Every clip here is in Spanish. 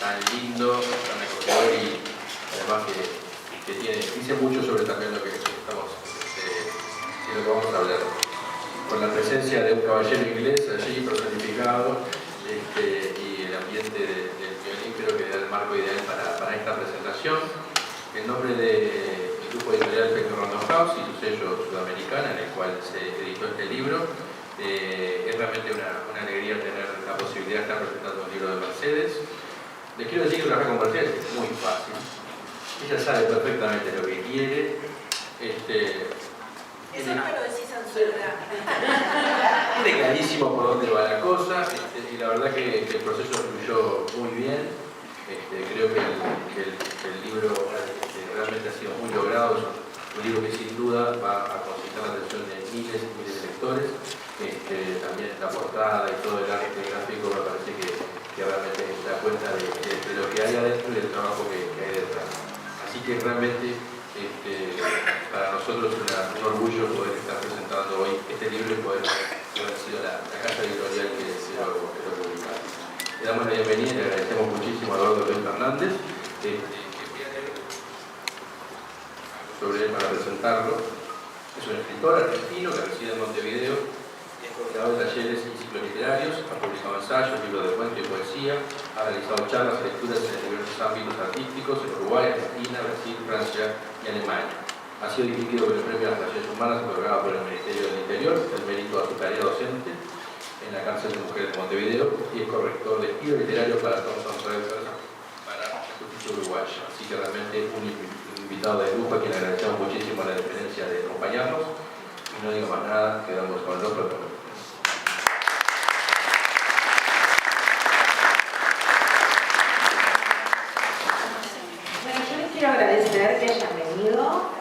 tan lindo, tan acogedor y además que dice mucho sobre también lo que estamos y lo que vamos a hablar. Con la presencia de un caballero inglés allí personificado y el ambiente del violín creo que era el marco ideal para esta presentación. En nombre del grupo editorial Pequeno Random House y su sello Sudamericana, en el cual se editó este libro, es realmente una alegría tener la posibilidad de estar presentando un libro de Mercedes. Les quiero decir que trabajar con Mercedes es muy fácil. Ella sabe perfectamente lo que quiere. Eso no me lo decís en soledad. Tiene clarísimo por dónde va la cosa y la verdad que el proceso fluyó muy bien. Creo que el libro realmente ha sido muy logrado. Es un libro que sin duda va a concitar la atención de miles y miles de lectores. También la portada y todo el arte gráfico me parece que realmente da cuenta de lo que hay adentro y del trabajo que hay detrás. Así que realmente para nosotros es un orgullo poder estar presentando hoy este libro y poder haber sido la casa editorial que lo publicaba. Le damos la bienvenida y le agradecemos muchísimo a Eduardo León Fernández que voy a leer sobre él para presentarlo. Es un escritor argentino que reside en Montevideo, es coordinador de talleres y ciclos literarios, ha publicado ensayos, libros de cuento y poesía, ha realizado charlas y lecturas en diversos ámbitos artísticos en Uruguay, Argentina, Brasil, Francia y Alemania. Ha sido distinguido con el Premio a las Relaciones Humanas otorgado por el Ministerio del Interior, el mérito a su tarea docente en la cárcel de mujeres de Montevideo y es corrector de estilo literario para Thomson Reuters para la justicia uruguaya. Así que realmente un invitado de lujo a quien agradecemos muchísimo la deferencia de acompañarnos. Y no digo más nada, quedamos con los protagonistas. Bueno, yo les quiero agradecer que hayan venido,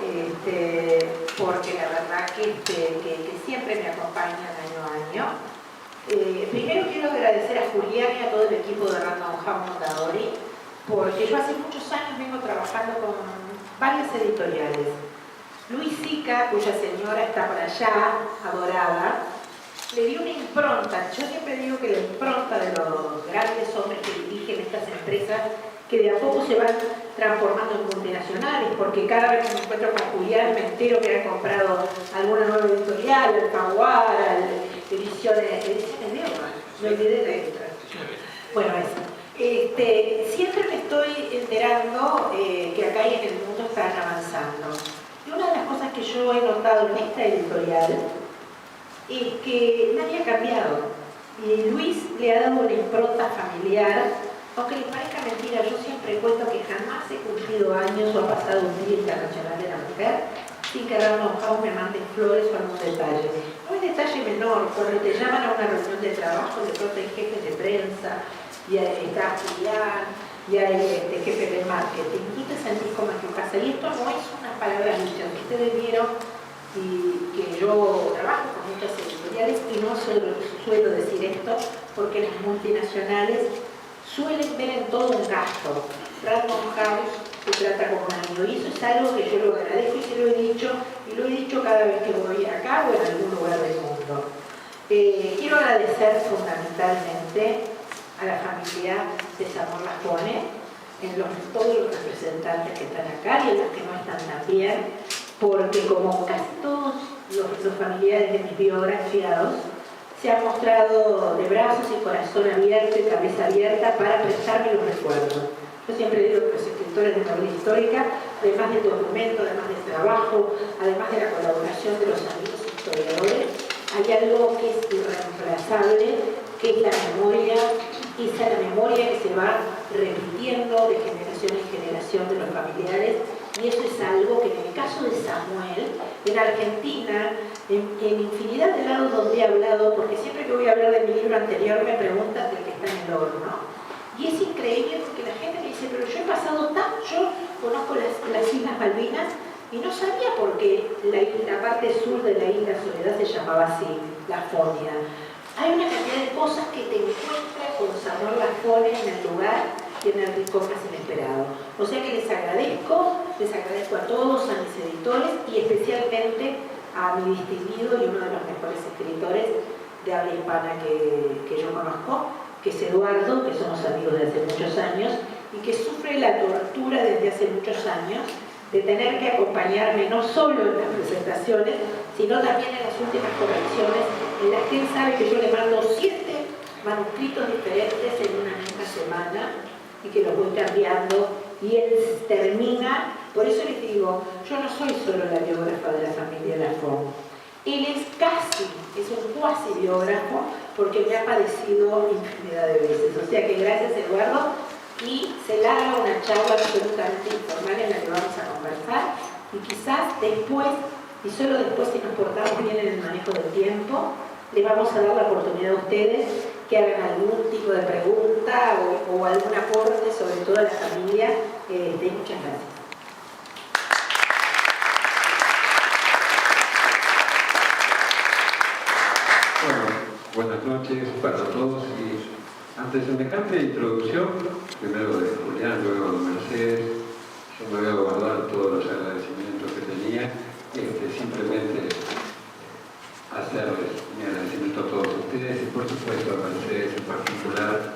porque la verdad que siempre me acompañan año a año. Primero quiero agradecer a Julián y a todo el equipo de Random House Mondadori, porque yo hace muchos años vengo trabajando con varias editoriales. Luis Sica, cuya señora está por allá, adorada, le dio una impronta. Yo siempre digo que la impronta de los grandes hombres que dirigen estas empresas, que de a poco se van transformando en multinacionales, porque cada vez que me encuentro con Julián me entero que han comprado alguna nueva editorial, Alfaguara, ediciones de obra, me olvidé de esta. Bueno, eso. Siempre me estoy enterando que acá y en el mundo están avanzando. Y una de las cosas que yo he notado en esta editorial es que nadie ha cambiado. Y Luis le ha dado una impronta familiar. Aunque les parezca mentira, yo siempre cuento que jamás he cumplido años o ha pasado un Día Internacional de la Mujer sin que Random House me mande flores o algún detalle. No es detalle menor, cuando te llaman a una reunión de trabajo, de pronto hay jefes de prensa, y está Julián, y hay jefe de marketing, tú te sentís como en tu casa. Y esto no es una palabra dicha. Ustedes vieron que yo trabajo con muchas editoriales y no suelo decir esto porque las multinacionales suelen ver en todo un gasto. Random House se trata como un amigo y eso es algo que yo lo agradezco y se lo he dicho, y lo he dicho cada vez que voy acá o en algún lugar del mundo. Quiero agradecer fundamentalmente a la familia de Zamor Lafone, todos los representantes que están acá y en los que no están también, porque como casi todos los familiares de mis biografiados, se han mostrado de brazos y corazón abierto y cabeza abierta para prestarme los recuerdos. Yo siempre digo que los escritores de novela histórica, además del documento, además del trabajo, además de la colaboración de los amigos historiadores, hay algo que es irreemplazable, que es la memoria, y esa la memoria que se va repitiendo de generación en generación de los familiares. Y eso es algo que en el caso de Samuel, en Argentina, en infinidad de lados donde he hablado, porque siempre que voy a hablar de mi libro anterior me preguntan del que está en el horno. Y es increíble porque la gente me dice, pero yo he pasado yo conozco las Islas Malvinas y no sabía por qué la parte sur de la isla Soledad se llamaba así, Lafonia. Hay una cantidad de cosas que te encuentras con Samuel Lafone en el lugar y en el rincón más inesperado. O sea que les agradezco a todos, a mis editores y especialmente a mi distinguido y uno de los mejores escritores de habla hispana que yo conozco, que es Eduardo, que somos amigos de hace muchos años, y que sufre la tortura desde hace muchos años de tener que acompañarme no solo en las presentaciones, sino también en las últimas correcciones, en las que él sabe que yo le mando 7 manuscritos diferentes en una misma semana y que los voy cambiando, y él termina. Por eso les digo, yo no soy solo la biógrafa de la familia Lafon. Él es un cuasi biógrafo, porque me ha padecido infinidad de veces. O sea que gracias, Eduardo, y se larga una charla absolutamente informal en la que vamos a conversar, y quizás después, y solo después, si nos portamos bien en el manejo del tiempo, les vamos a dar la oportunidad a ustedes que hagan algún tipo de pregunta o algún aporte sobre toda la familia. Muchas gracias. Bueno, buenas noches para todos, y ante semejante introducción, primero de Julián, luego de Mercedes, yo me voy a guardar todos los agradecimientos que tenía, simplemente hacerles mi agradecimiento a todos ustedes y por supuesto a Mercedes en particular,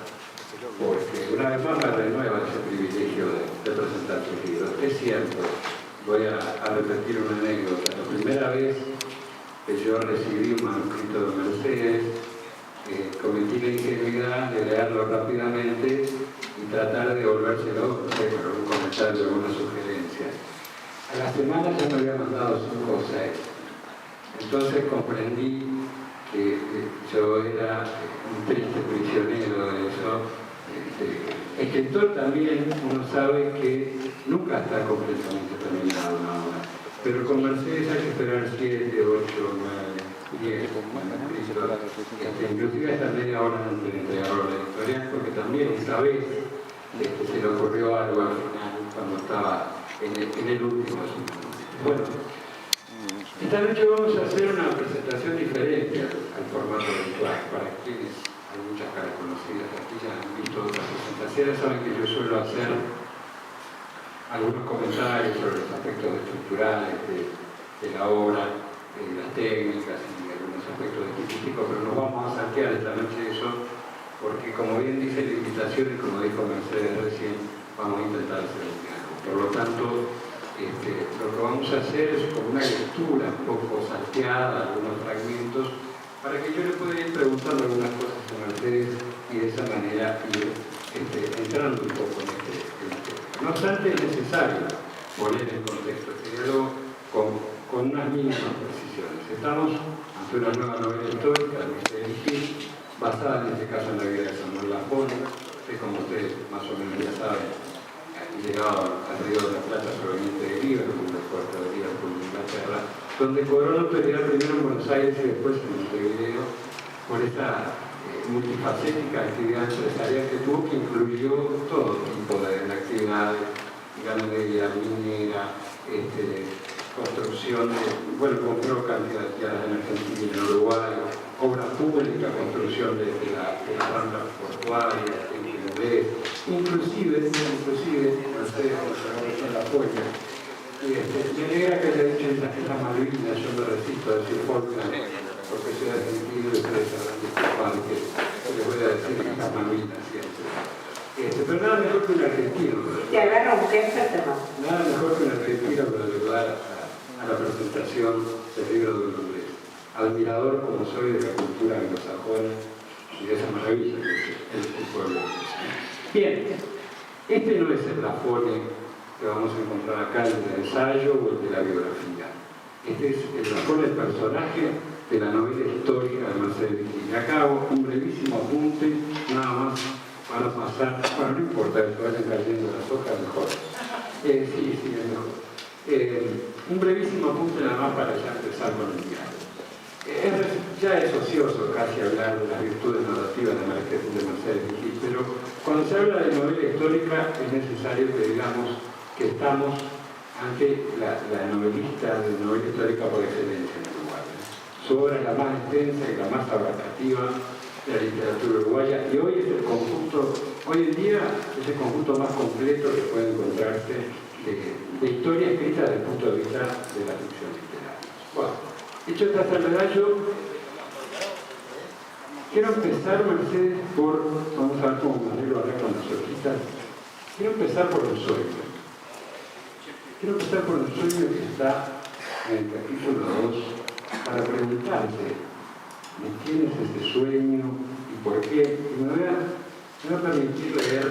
porque una vez más me renueva ese privilegio de presentar sus libros. Es cierto, voy a repetir una anécdota. La primera vez que yo recibí un manuscrito de Mercedes, cometí la ingenuidad de leerlo rápidamente y tratar de devolvérselo con algún comentario, alguna sugerencia. A la semana ya me había mandado 5 o 6. Entonces comprendí que yo era un triste prisionero de eso. Escritor también, uno sabe que nunca está completamente terminado una obra, pero con Mercedes hay que esperar 7, 8, 9, 10 manuscritos, inclusive hasta media hora antes de entregarlo a la editorial, porque también esta vez se le ocurrió algo al final cuando estaba en el último asunto. Bueno, esta noche vamos a hacer una presentación diferente al formato habitual. Para quienes hay muchas caras conocidas aquí, ya han visto otras presentaciones, saben que yo suelo hacer algunos comentarios sobre los aspectos estructurales de la obra, las técnicas y algunos aspectos estilísticos, pero nos vamos a saltear esta noche eso, porque como bien dice la invitación y como dijo Mercedes recién, vamos a intentar hacer un diálogo. Por lo tanto, lo que vamos a hacer es como una lectura un poco salteada, algunos fragmentos, para que yo le pueda ir preguntando algunas cosas a Mercedes y de esa manera ir entrando un poco en este tema. No obstante, es necesario poner en contexto este diálogo con unas mínimas precisiones. Estamos ante una nueva novela histórica de Mercedes Gil, basada en este caso en la vida de Samuel Lafon, que como ustedes más o menos ya saben, llegado al Río de la Plata proveniente de Liverpool, del puerto de Liverpool, de Inglaterra, donde cobró notoriedad primero en Buenos Aires y después en Montevideo por esta multifacética actividad empresarial que tuvo, que incluyó todo tipo de actividades, ganadería, minera, construcción compró cantidad de tierras en Argentina y en Uruguay, obra pública, construcción de la rambla portuaria, inclusive la polla. Me alegra que haya dicho esas Malvinas, yo me resisto a decir Falkland, porque soy argentino y ustedes sabrán disculpar que les voy a decir esas Malvinas siempre. Pero nada mejor que un argentino. Te agarro mujer, nada mejor que un argentino para ayudar a la presentación del libro de Lourdes. Admirador como soy de la cultura anglosajona y de esa maravilla que es el pueblo. Bien, este no es el Lafon que vamos a encontrar acá, el del ensayo o el de la biografía. Este es el Lafon, el personaje de la novela histórica de Mercedes Gil. Y acá hago un brevísimo apunte, nada más para pasar, bueno, no importa que vayan cayendo las hojas, mejor. Sí, es mejor. Un brevísimo apunte nada más para ya empezar con el diálogo. Ya es ocioso casi hablar de las virtudes narrativas de Mercedes Gil, pero cuando se habla de novela histórica es necesario que digamos que estamos ante la novelista de novela histórica por excelencia en Uruguay. Su obra es la más extensa y la más abarcativa de la literatura uruguaya, y hoy en día es el conjunto más completo que puede encontrarse de historia escrita desde el punto de vista de la ficción literaria. Bueno, dicho esta salvedad, yo quiero empezar, Mercedes, vamos a ver cómo me arreglo acá con las hojitas, Quiero empezar por un sueño. Quiero empezar por un sueño que está en el capítulo 2 para preguntarse quién es este sueño y por qué. Y me voy a permitir leer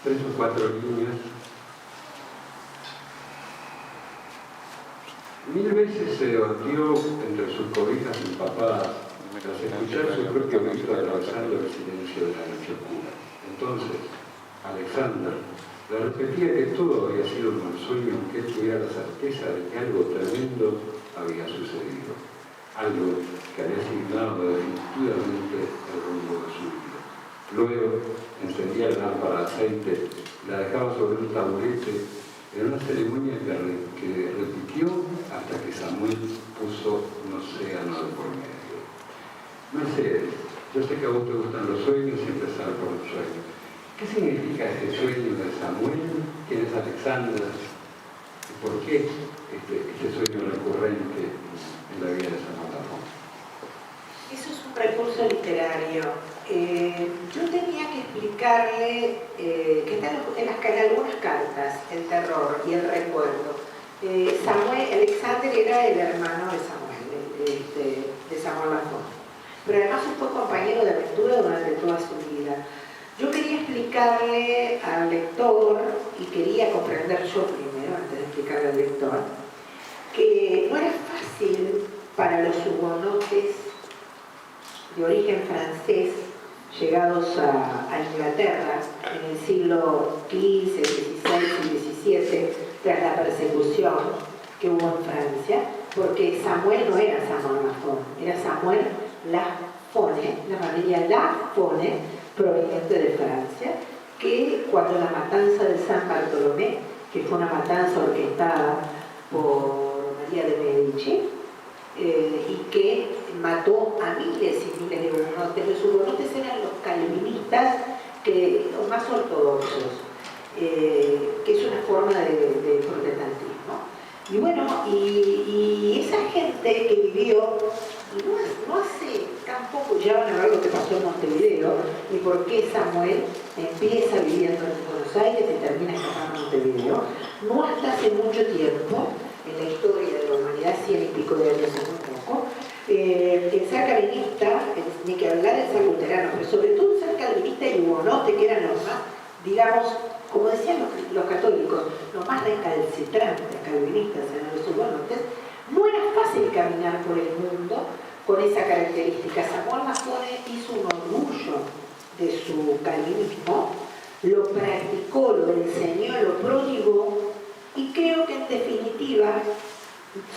3 o 4 líneas. 1000 veces se debatió entre sus cobijas empapadas tras escuchar su propio grito atravesando el silencio de la noche oscura. Entonces, Alexander le repetía que todo había sido un mal sueño, aunque él tuviera la certeza de que algo tremendo había sucedido, algo que había asignado definitivamente el rumbo de su vida. Luego encendía la lámpara de aceite, la dejaba sobre un taburete en una ceremonia que repitió hasta que Samuel puso un océano de por medio. Mercedes, yo sé que a vos te gustan los sueños y empezar por un sueño. ¿Qué significa este sueño de Samuel? ¿Quién es Alexander? ¿Y por qué este sueño recurrente en la vida de Samuel? Eso es un recurso literario. Yo tenía que explicarle que están en algunas cartas el terror y el recuerdo. Alexander era el hermano de Samuel, de Samuel Lafon. Pero además fue compañero de aventura durante toda su vida. Yo quería explicarle al lector, y quería comprender yo primero, antes de explicarle al lector, que no era fácil para los hugonotes de origen francés, llegados a Inglaterra en el siglo XV, XVI y XVII, tras la persecución que hubo en Francia, porque Samuel no era Samuel Lafon, era Samuel Lafone, la familia Lafone, proveniente de Francia, que cuando la matanza de San Bartolomé, que fue una matanza orquestada por María de Medici, y que mató a miles y miles de hugonotes. Los hugonotes eran los calvinistas los más ortodoxos, que es una forma de protestantismo. Y bueno, y esa gente que vivió, no hace tampoco, ya van a ver lo que pasó en Montevideo, y por qué Samuel empieza viviendo en Buenos Aires y termina escapando en Montevideo, no hasta hace mucho tiempo, en la historia de la humanidad, 100 y pico de años hace un poco, el ser calvinista, ni que hablar del ser luterano, pero sobre todo el ser calvinista y hugonote, que eran los más, digamos, como decían los católicos, los más recalcitrantes calvinistas eran los hugonotes. No era fácil caminar por el mundo con esa característica. Samuel Lafone hizo un orgullo de su calvinismo, lo practicó, lo enseñó, lo prodigó, y creo que en definitiva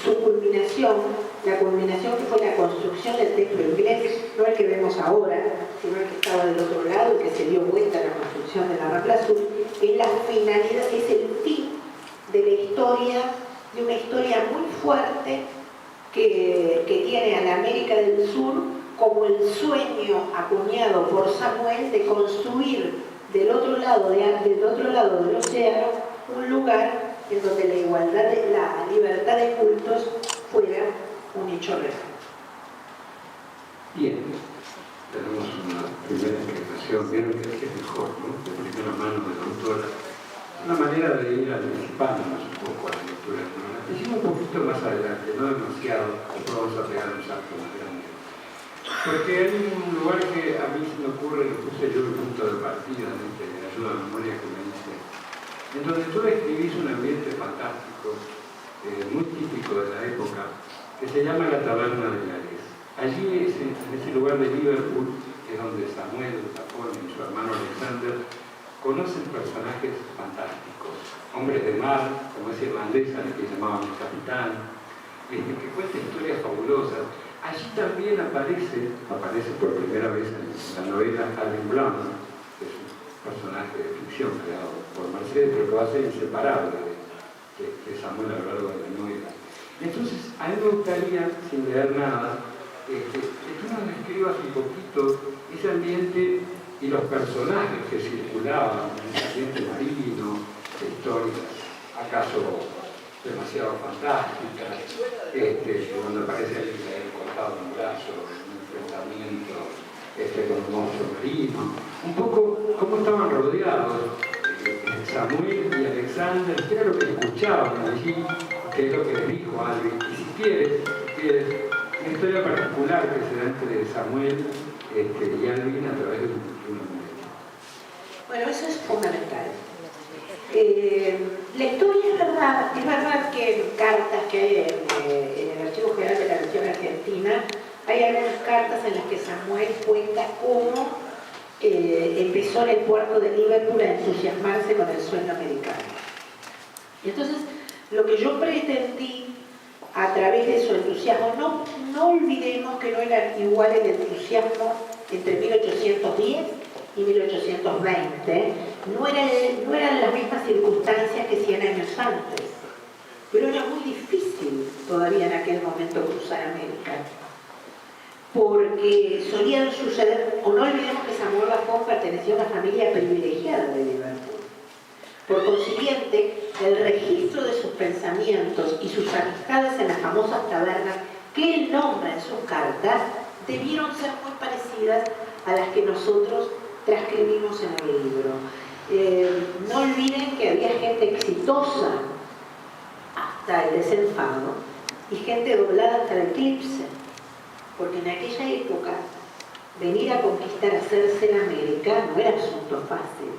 su culminación, la culminación que fue la construcción del templo inglés, no el que vemos ahora, sino el que estaba del otro lado y que se dio vuelta a la construcción de la Rambla Azul, es la finalidad, es el fin de la historia, de una historia muy fuerte que tiene a la América del Sur como el sueño acuñado por Samuel de construir del otro lado del océano un lugar en donde la igualdad, la libertad de cultos fuera un hecho real. Bien, tenemos una primera explicación, vieron que es mejor, ¿no? De primera mano de la autora. Una manera de ir anticipándonos un poco a la lectura. La hicimos un poquito más adelante, no demasiado, después vamos a pegar un salto más grande. Porque hay un lugar que a mí se me ocurre, lo puse yo el punto de partida de ayuda a memoria que me dice, en donde tú describís un ambiente fantástico, muy típico de la época, que se llama la Taberna de Lares. Allí, en ese lugar de Liverpool, es donde Samuel Lafone y su hermano Alexander conocen personajes fantásticos, hombres de mar, como ese irlandés al que llamaban el capitán, que cuenta historias fabulosas. Allí también aparece por primera vez en la novela Alvin Blount, que es un personaje de ficción creado por Mercedes, pero que va a ser inseparable de Samuel a lo largo de la novela. Entonces, a mí me gustaría, sin leer nada, que tú nos describas un poquito ese ambiente y los personajes que circulaban en ese ambiente marino, de historias, acaso demasiado fantásticas, cuando aparece alguien que ha cortado un brazo en un enfrentamiento con un monstruo marino, un poco cómo estaban rodeados Samuel y Alexander, ¿qué era lo que escuchaban allí? ¿Qué es lo que les dijo Alvin? Y si quieres, una historia particular que se da entre Samuel y Alvin a través de una mujer. Bueno, eso es fundamental. La historia es verdad que en cartas que hay en el Archivo General de la Nación Argentina, hay algunas cartas en las que Samuel cuenta cómo empezó en el puerto de Liverpool a entusiasmarse con el sueño americano. Y entonces, lo que yo pretendí a través de su entusiasmo, no olvidemos que no era igual el entusiasmo entre 1810 y 1820, no eran las mismas circunstancias que 100 años antes, pero era muy difícil todavía en aquel momento cruzar América, porque solían suceder, o no olvidemos que Samuel Bajón pertenecía a una familia privilegiada de Liverpool. Por consiguiente, el registro de sus pensamientos y sus amistades en las famosas tabernas que él nombra en sus cartas debieron ser muy parecidas a las que nosotros transcribimos en el libro. No olviden que había gente exitosa hasta el desenfado y gente doblada hasta el eclipse, porque en aquella época venir a conquistar, hacerse en América no era asunto fácil.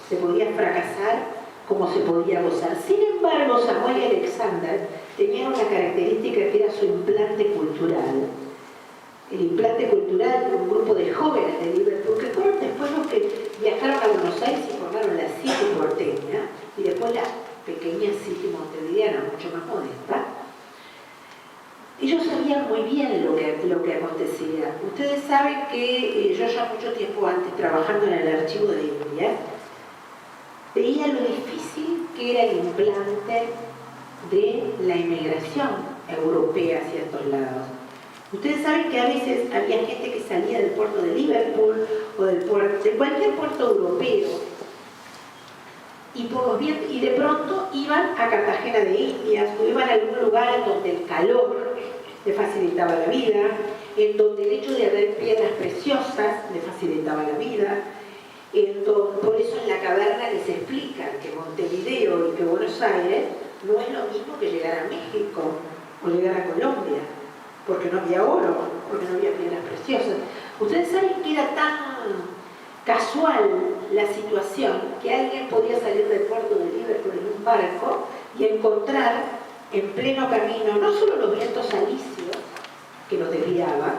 Se podía fracasar como se podía gozar. Sin embargo, Samuel y Alexander tenían una característica que era su implante cultural. El implante cultural de un grupo de jóvenes de Liverpool, que fueron después los que viajaron a Buenos Aires y formaron la City porteña, y después la pequeña City montevideana, mucho más modesta. Ellos sabían muy bien lo que acontecía. Ustedes saben que yo ya mucho tiempo antes, trabajando en el archivo de India, veía lo difícil que era el implante de la inmigración europea hacia estos lados. Ustedes saben que a veces había gente que salía del puerto de Liverpool o de cualquier puerto europeo y de pronto iban a Cartagena de Indias o iban a algún lugar en donde el calor le facilitaba la vida, en donde el hecho de haber piedras preciosas le facilitaba la vida. Por eso en la caverna les explican que Montevideo y que Buenos Aires no es lo mismo que llegar a México o llegar a Colombia, porque no había oro, porque no había piedras preciosas. Ustedes saben que era tan casual la situación que alguien podía salir del puerto de Liverpool en un barco y encontrar en pleno camino no solo los vientos alisios que los desviaban,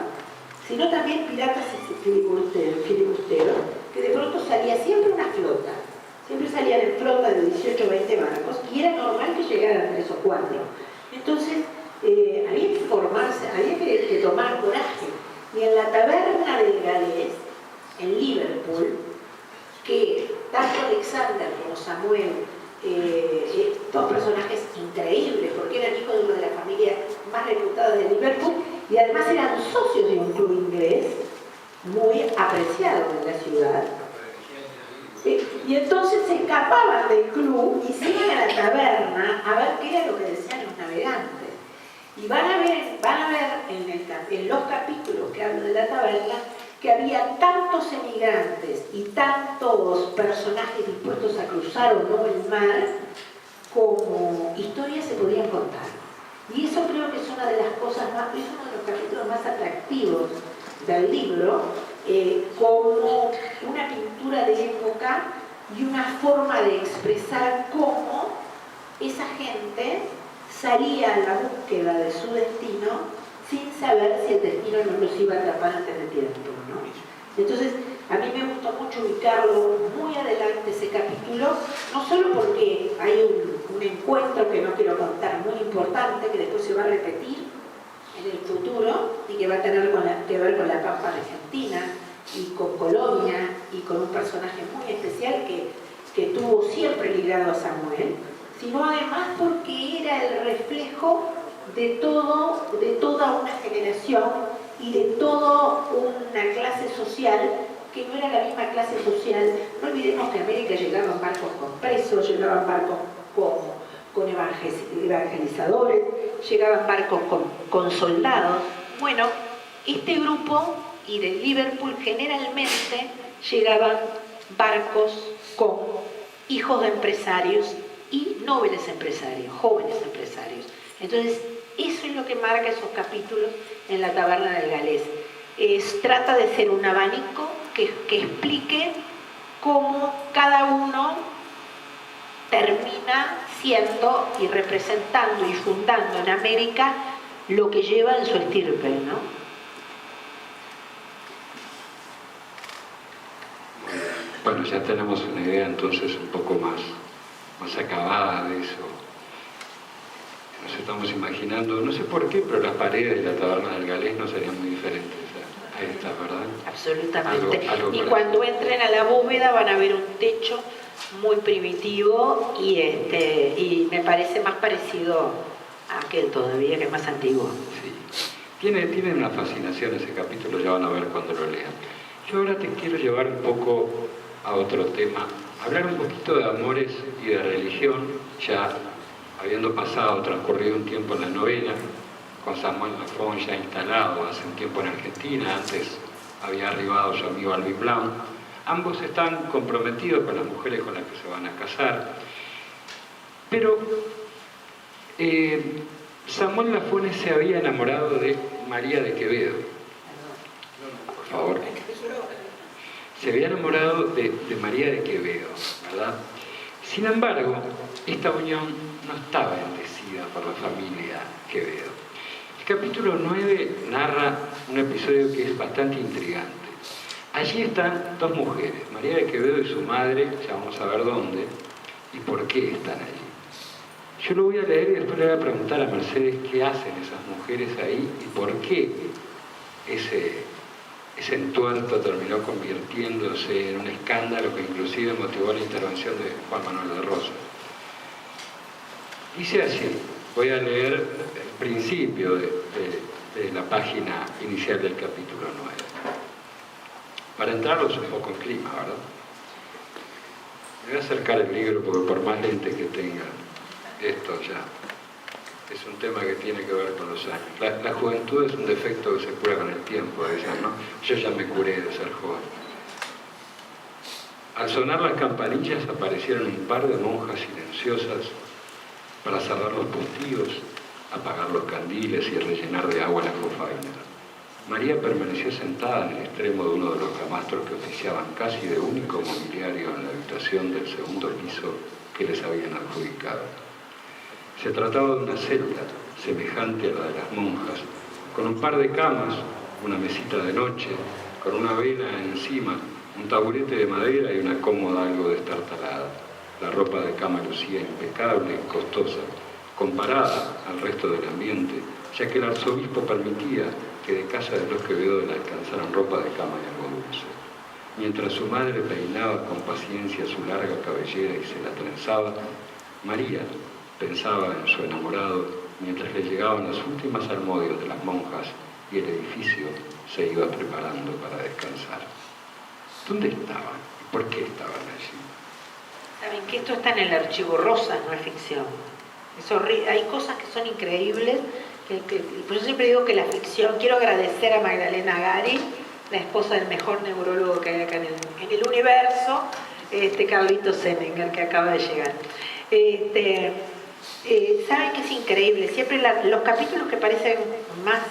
sino también piratas y filibusteros, que de pronto salía siempre una flota, siempre salían en flota de 18 o 20 barcos, y era normal que llegaran 3 o 4. Entonces, había que formarse, había que tomar coraje. Y en la taberna del Galés, en Liverpool, que tanto Alexander como Samuel, dos personajes increíbles, porque eran hijos de una de las familias más reputadas de Liverpool, y además eran socios de un club inglés muy apreciado en la ciudad. Y entonces se escapaban del club y se iban a la taberna a ver qué era lo que decían los navegantes. Y van a ver en los capítulos que hablan de la taberna que había tantos emigrantes y tantos personajes dispuestos a cruzar o no el mar como historias se podían contar. Y eso creo que es una de las cosas más, es uno de los capítulos más atractivos del libro, como una pintura de época y una forma de expresar cómo esa gente salía a la búsqueda de su destino sin saber si el destino no los iba a atrapar antes de tiempo, ¿no? Entonces, a mí me gustó mucho ubicarlo muy adelante ese capítulo, no solo porque hay un encuentro que no quiero contar muy importante, que después se va a repetir en el futuro y que va a tener que ver con la Pampa Argentina y con Colonia y con un personaje muy especial que tuvo siempre ligado a Samuel, sino además porque era el reflejo de toda una generación y de toda una clase social que no era la misma clase social. No olvidemos que a América llegaban barcos con presos, llegaban barcos con evangelizadores, llegaban barcos con soldados. Bueno, este grupo y de Liverpool generalmente llegaban barcos con hijos de empresarios y nobles empresarios, jóvenes empresarios. Entonces, eso es lo que marca esos capítulos en la Taberna del Galés. Trata de ser un abanico que explique cómo cada uno termina siendo y representando y fundando en América lo que lleva en su estirpe, ¿no? Bueno, ya tenemos una idea entonces un poco más acabada de eso. Nos estamos imaginando, no sé por qué, pero las paredes de la Taberna del Galés no serían muy diferentes a estas, ¿verdad? Absolutamente. Algo Y parecido. cuando entren a la bóveda van a ver un techo muy primitivo y me parece más parecido a aquel todavía, que es más antiguo. Sí. Tiene una fascinación ese capítulo, ya van a ver cuando lo lean. Yo ahora te quiero llevar un poco a otro tema, hablar un poquito de amores y de religión, ya habiendo transcurrido un tiempo en la novena, con Samuel Lafon ya instalado hace un tiempo en Argentina, antes había arribado su amigo Alvin Blount. Ambos están comprometidos con las mujeres con las que se van a casar, pero Samuel Lafon se había enamorado de María de Quevedo. Por favor. Se había enamorado de María de Quevedo, ¿verdad? Sin embargo, esta unión no estaba bendecida por la familia Quevedo. El capítulo 9 narra un episodio que es bastante intrigante. Allí están dos mujeres, María de Quevedo y su madre, ya vamos a ver dónde y por qué están allí. Yo lo voy a leer y después le voy a preguntar a Mercedes qué hacen esas mujeres ahí y por qué ese entuerto terminó convirtiéndose en un escándalo que inclusive motivó la intervención de Juan Manuel de Rosas. Dice así, voy a leer el principio de la página inicial del capítulo 9, para entrarlos un poco en clima, ¿verdad? Me voy a acercar el libro porque por más lente que tenga, esto ya es un tema que tiene que ver con los años. La juventud es un defecto que se cura con el tiempo, decían, ¿no? Yo ya me curé de ser joven. Al sonar las campanillas aparecieron un par de monjas silenciosas para cerrar los postigos, apagar los candiles y rellenar de agua la jofaina. María permaneció sentada en el extremo de uno de los camastros que oficiaban casi de único mobiliario en la habitación del segundo piso que les habían adjudicado. Se trataba de una celda semejante a la de las monjas, con un par de camas, una mesita de noche, con una vela encima, un taburete de madera y una cómoda algo destartalada. La ropa de cama lucía impecable y costosa, comparada al resto del ambiente, ya que el arzobispo permitía que de casa de los Quevedo le alcanzaran ropa de cama y algo dulce. Mientras su madre peinaba con paciencia su larga cabellera y se la trenzaba, María pensaba en su enamorado mientras le llegaban las últimas salmodios de las monjas y el edificio se iba preparando para descansar. ¿Dónde estaban? ¿Por qué estaban allí? Saben que esto está en el archivo Rosas, no es ficción. Hay cosas que son increíbles. Por eso siempre digo que la ficción, quiero agradecer a Magdalena Gari, la esposa del mejor neurólogo que hay acá en el universo, Carlito Senenger, que acaba de llegar. Saben que es increíble, siempre los capítulos que parecen más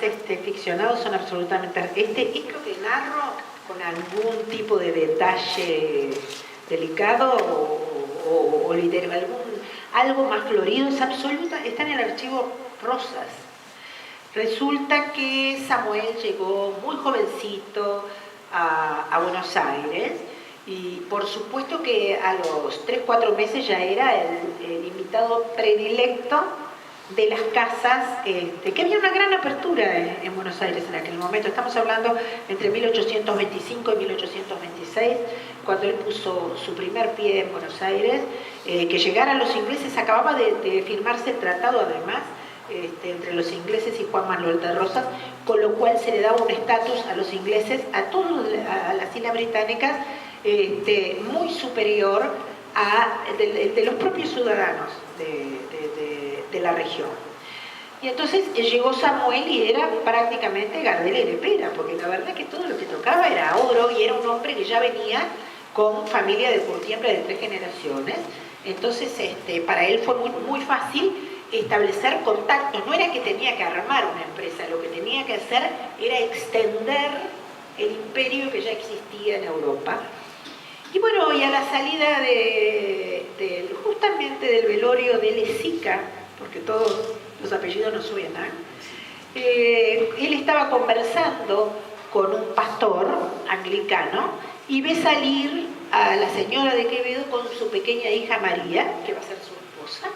ficcionados son absolutamente... Esto que narro con algún tipo de detalle delicado o literario, algo más florido, está en el archivo Rosas. Resulta que Samuel llegó muy jovencito a Buenos Aires y por supuesto que a los 3-4 meses ya era el invitado predilecto de las casas, que había una gran apertura en Buenos Aires en aquel momento. Estamos hablando entre 1825 y 1826, cuando él puso su primer pie en Buenos Aires, que llegaran los ingleses, acababa de firmarse el tratado además, entre los ingleses y Juan Manuel de Rosas, con lo cual se le daba un estatus a los ingleses, a las islas británicas, muy superior a de los propios ciudadanos de la región. Y entonces llegó Samuel y era prácticamente Gardel y Lepera, porque la verdad que todo lo que tocaba era oro y era un hombre que ya venía con familia de curtiembre de 3 generaciones. Entonces, para él fue muy fácil establecer contactos. No era que tenía que armar una empresa, lo que tenía que hacer era extender el imperio que ya existía en Europa. Y bueno, y a la salida justamente del velorio de Lezica, porque todos los apellidos no suenan, él estaba conversando con un pastor anglicano y ve salir a la señora de Quevedo con su pequeña hija María, que va a ser su esposa,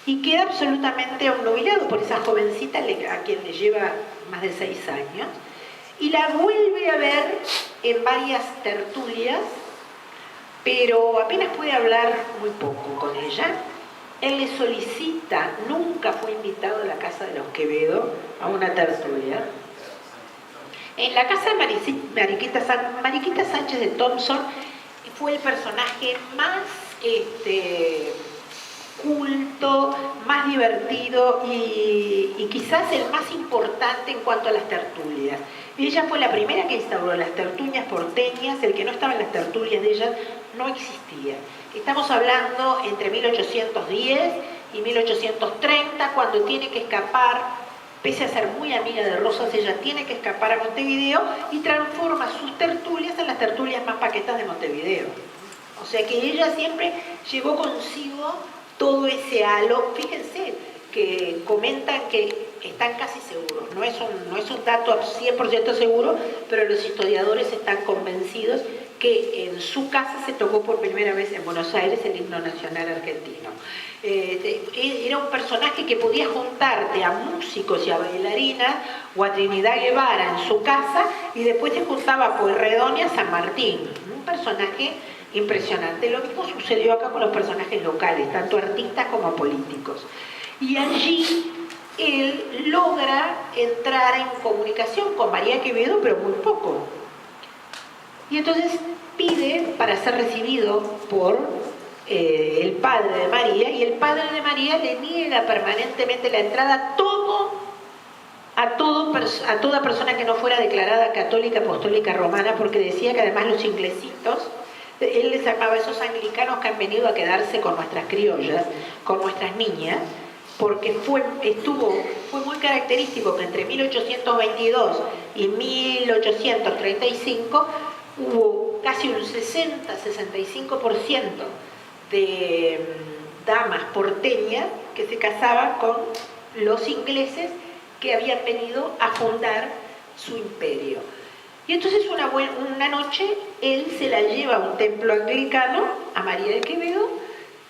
y queda absolutamente obnubilado por esa jovencita a quien le lleva más de 6 años, y la vuelve a ver en varias tertulias, pero apenas puede hablar muy poco con ella. Él le solicita, nunca fue invitado a la casa de los Quevedo a una tertulia. En la casa de Mariquita Sánchez de Thompson fue el personaje más culto, más divertido y quizás el más importante en cuanto a las tertulias. Ella fue la primera que instauró las tertulias porteñas. El que no estaba en las tertulias de ella no existía. Estamos hablando entre 1810 y 1830, cuando tiene que escapar, pese a ser muy amiga de Rosas, ella tiene que escapar a Montevideo y transforma sus tertulias en las tertulias más paquetas de Montevideo. O sea que ella siempre llevó consigo todo ese halo. Fíjense que comentan que están casi seguros, no es un dato 100% seguro, pero los historiadores están convencidos que en su casa se tocó por primera vez en Buenos Aires el himno nacional argentino. Era un personaje que podía juntarte a músicos y a bailarinas o a Trinidad Guevara en su casa, y después te juntaba a Pueyrredón y a San Martín. Un personaje impresionante. Lo mismo sucedió acá con los personajes locales, tanto artistas como políticos. Y allí él logra entrar en comunicación con María Quevedo, pero muy poco. Y entonces pide para ser recibido por el padre de María, y el padre de María le niega permanentemente la entrada a toda persona que no fuera declarada católica, apostólica, romana, porque decía que además los inglesitos, él les llamaba a esos anglicanos que han venido a quedarse con nuestras criollas, con nuestras niñas, porque fue muy característico que entre 1822 y 1835 hubo casi un 60-65% de damas porteñas que se casaban con los ingleses que habían venido a fundar su imperio. Y entonces una noche él se la lleva a un templo anglicano, a María de Quevedo,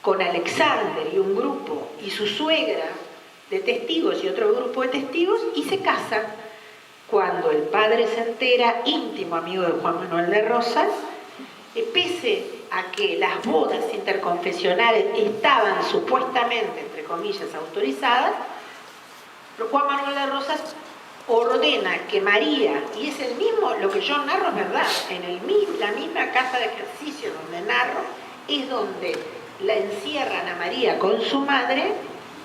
con Alexander y un grupo, y su suegra de testigos y otro grupo de testigos, y se casan. Cuando el padre se entera, íntimo amigo de Juan Manuel de Rosas, pese a que las bodas interconfesionales estaban supuestamente, entre comillas, autorizadas, Juan Manuel de Rosas ordena que María, y es el mismo, lo que yo narro es verdad, en la misma casa de ejercicio donde narro, es donde la encierran a María con su madre,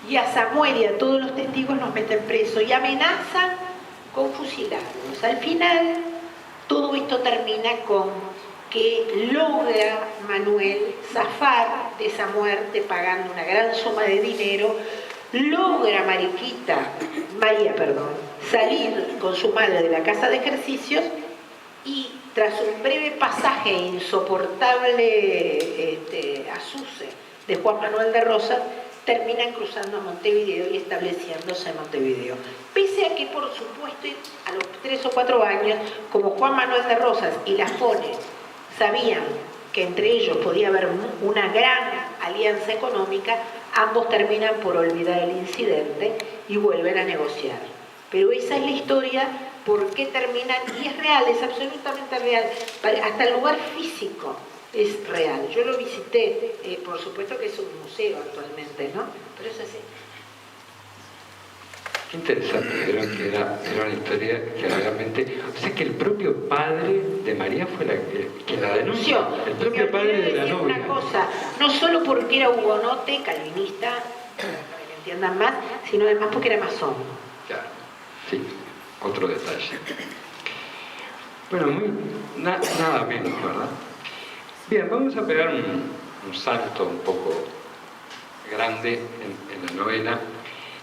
y a Samuel y a todos los testigos los meten presos y amenazan con fusilarlos. Al final, todo esto termina con que logra Manuel zafar de esa muerte pagando una gran suma de dinero, logra María, salir con su madre de la casa de ejercicios, y tras un breve pasaje e insoportable azuse de Juan Manuel de Rosas, terminan cruzando a Montevideo y estableciéndose en Montevideo. Pese a que, por supuesto, a los 3 o 4 años, como Juan Manuel de Rosas y Lafone sabían que entre ellos podía haber una gran alianza económica, ambos terminan por olvidar el incidente y vuelven a negociar. Pero esa es la historia, por qué terminan, y es real, es absolutamente real, hasta el lugar físico es real. Yo lo visité, por supuesto que es un museo actualmente, ¿no? Pero es así. Qué interesante, era una historia que realmente... O sea que el propio padre de María fue que la denunció. El propio padre de la novia. Una cosa, no solo porque era hugonote, calvinista, para que entiendan más, sino además porque era masón. Claro, sí, otro detalle. Bueno, nada menos, ¿verdad? Bien, vamos a pegar un salto un poco grande en la novela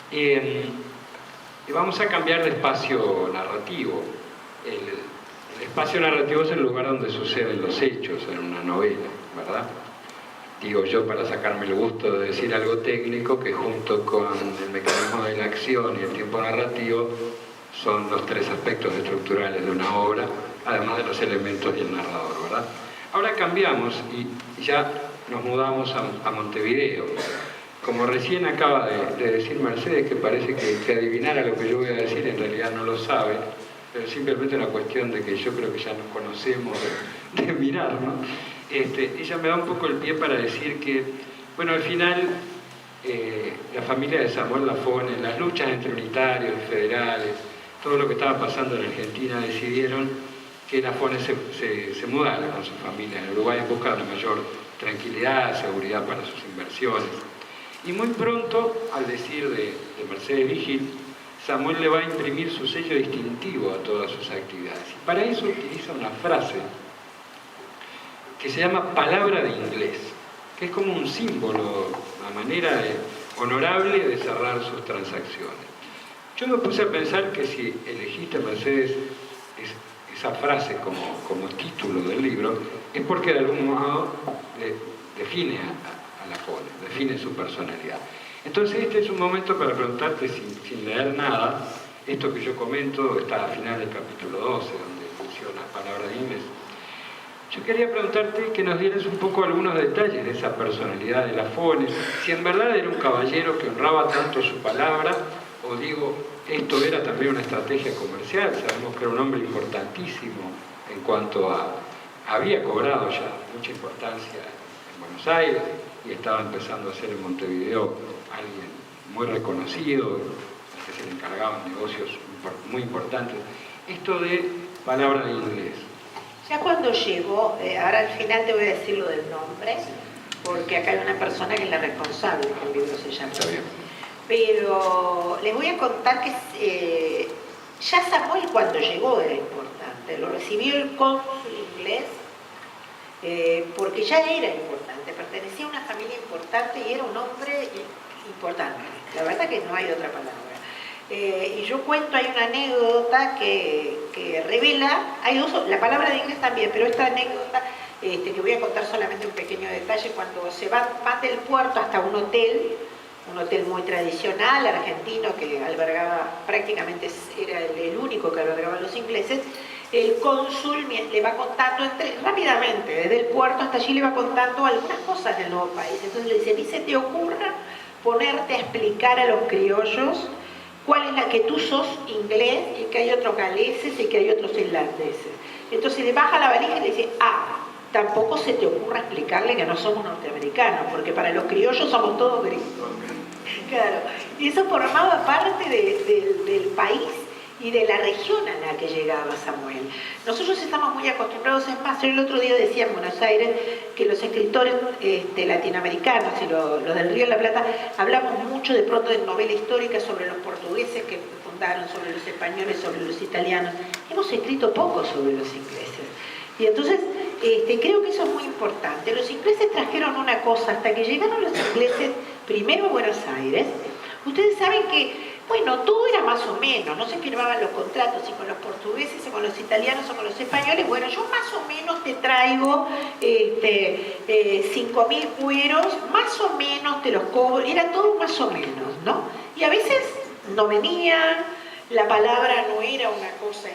y vamos a cambiar de espacio narrativo. El espacio narrativo es el lugar donde suceden los hechos en una novela, ¿verdad? Digo yo para sacarme el gusto de decir algo técnico que junto con el mecanismo de la acción y el tiempo narrativo son los tres aspectos estructurales de una obra, además de los elementos y el narrador, ¿verdad? Ahora cambiamos y ya nos mudamos a Montevideo. Como recién acaba de decir Mercedes, que parece que adivinara lo que yo voy a decir, en realidad no lo sabe, pero simplemente una cuestión de que yo creo que ya nos conocemos de mirarnos. Ella me da un poco el pie para decir que, bueno, al final la familia de Samuel Lafone, las luchas entre unitarios, federales, todo lo que estaba pasando en Argentina, decidieron que Lafone se mudara con su familia en Uruguay en busca de una mayor tranquilidad, seguridad para sus inversiones. Y muy pronto, al decir de Mercedes Vigil, Samuel le va a imprimir su sello distintivo a todas sus actividades. Y para eso utiliza una frase que se llama palabra de inglés, que es como un símbolo, una manera honorable de cerrar sus transacciones. Yo me puse a pensar que si elegiste, Mercedes, esa frase como título del libro, es porque de algún modo define a Lafone, define su personalidad. Entonces este es un momento para preguntarte, sin leer nada, esto que yo comento está al final del capítulo 12, donde menciona palabra de inglés. Yo quería preguntarte que nos dieras un poco algunos detalles de esa personalidad de Lafone, si en verdad era un caballero que honraba tanto su palabra, o digo, esto era también una estrategia comercial. Sabemos que era un hombre importantísimo en cuanto a... había cobrado ya mucha importancia en Buenos Aires y estaba empezando a ser en Montevideo alguien muy reconocido, que se le encargaban negocios muy importantes. Esto de palabra de inglés. Ya cuando llegó, ahora al final te voy a decir lo del nombre, porque acá hay una persona que es la responsable, que el libro se llama. Está bien. Pero les voy a contar que ya Samuel cuando llegó era importante, lo recibió el cónsul inglés porque ya era importante, pertenecía a una familia importante y era un hombre importante, la verdad que no hay otra palabra. Y yo cuento, hay una anécdota que revela, hay uso, la palabra de inglés también, pero esta anécdota que voy a contar solamente un pequeño detalle, cuando se van del puerto hasta un hotel muy tradicional, argentino, que albergaba, prácticamente era el único que albergaba a los ingleses, el cónsul le va contando rápidamente, desde el puerto hasta allí le va contando algunas cosas del nuevo país. Entonces le dice, ni se te ocurra ponerte a explicar a los criollos cuál es la que tú sos inglés y que hay otros galeses y que hay otros irlandeses. Entonces le baja la valija y le dice, tampoco se te ocurra explicarle que no somos norteamericanos, porque para los criollos somos todos gringos. Claro, y eso formaba parte del país y de la región a la que llegaba Samuel. Nosotros estamos muy acostumbrados, es más, yo el otro día decía en Buenos Aires que los escritores latinoamericanos y los del Río de la Plata hablamos mucho de pronto de novela histórica sobre los portugueses que fundaron, sobre los españoles, sobre los italianos. Hemos escrito poco sobre los ingleses. Y entonces creo que eso es muy importante. Los ingleses trajeron una cosa, hasta que llegaron los ingleses primero a Buenos Aires. Ustedes saben que, bueno, todo era más o menos, no se firmaban los contratos, si con los portugueses, o con los italianos, o con los españoles. Bueno, yo más o menos te traigo 5.000 cueros, más o menos te los cobro, era todo más o menos, ¿no? Y a veces no venían, la palabra no era una cosa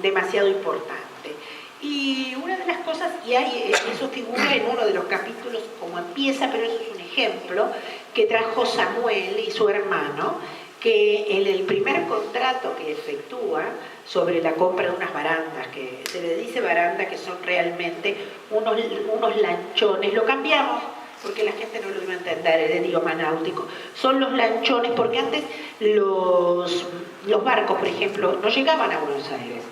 demasiado importante. Y una de las cosas, y eso figura en uno de los capítulos como empieza, pero eso es un ejemplo, que trajo Samuel y su hermano, que en el primer contrato que efectúa sobre la compra de unas barandas, que se le dice baranda, que son realmente unos lanchones, lo cambiamos porque la gente no lo iba a entender, es de idioma náutico, son los lanchones, porque antes los barcos, por ejemplo, no llegaban a Buenos Aires,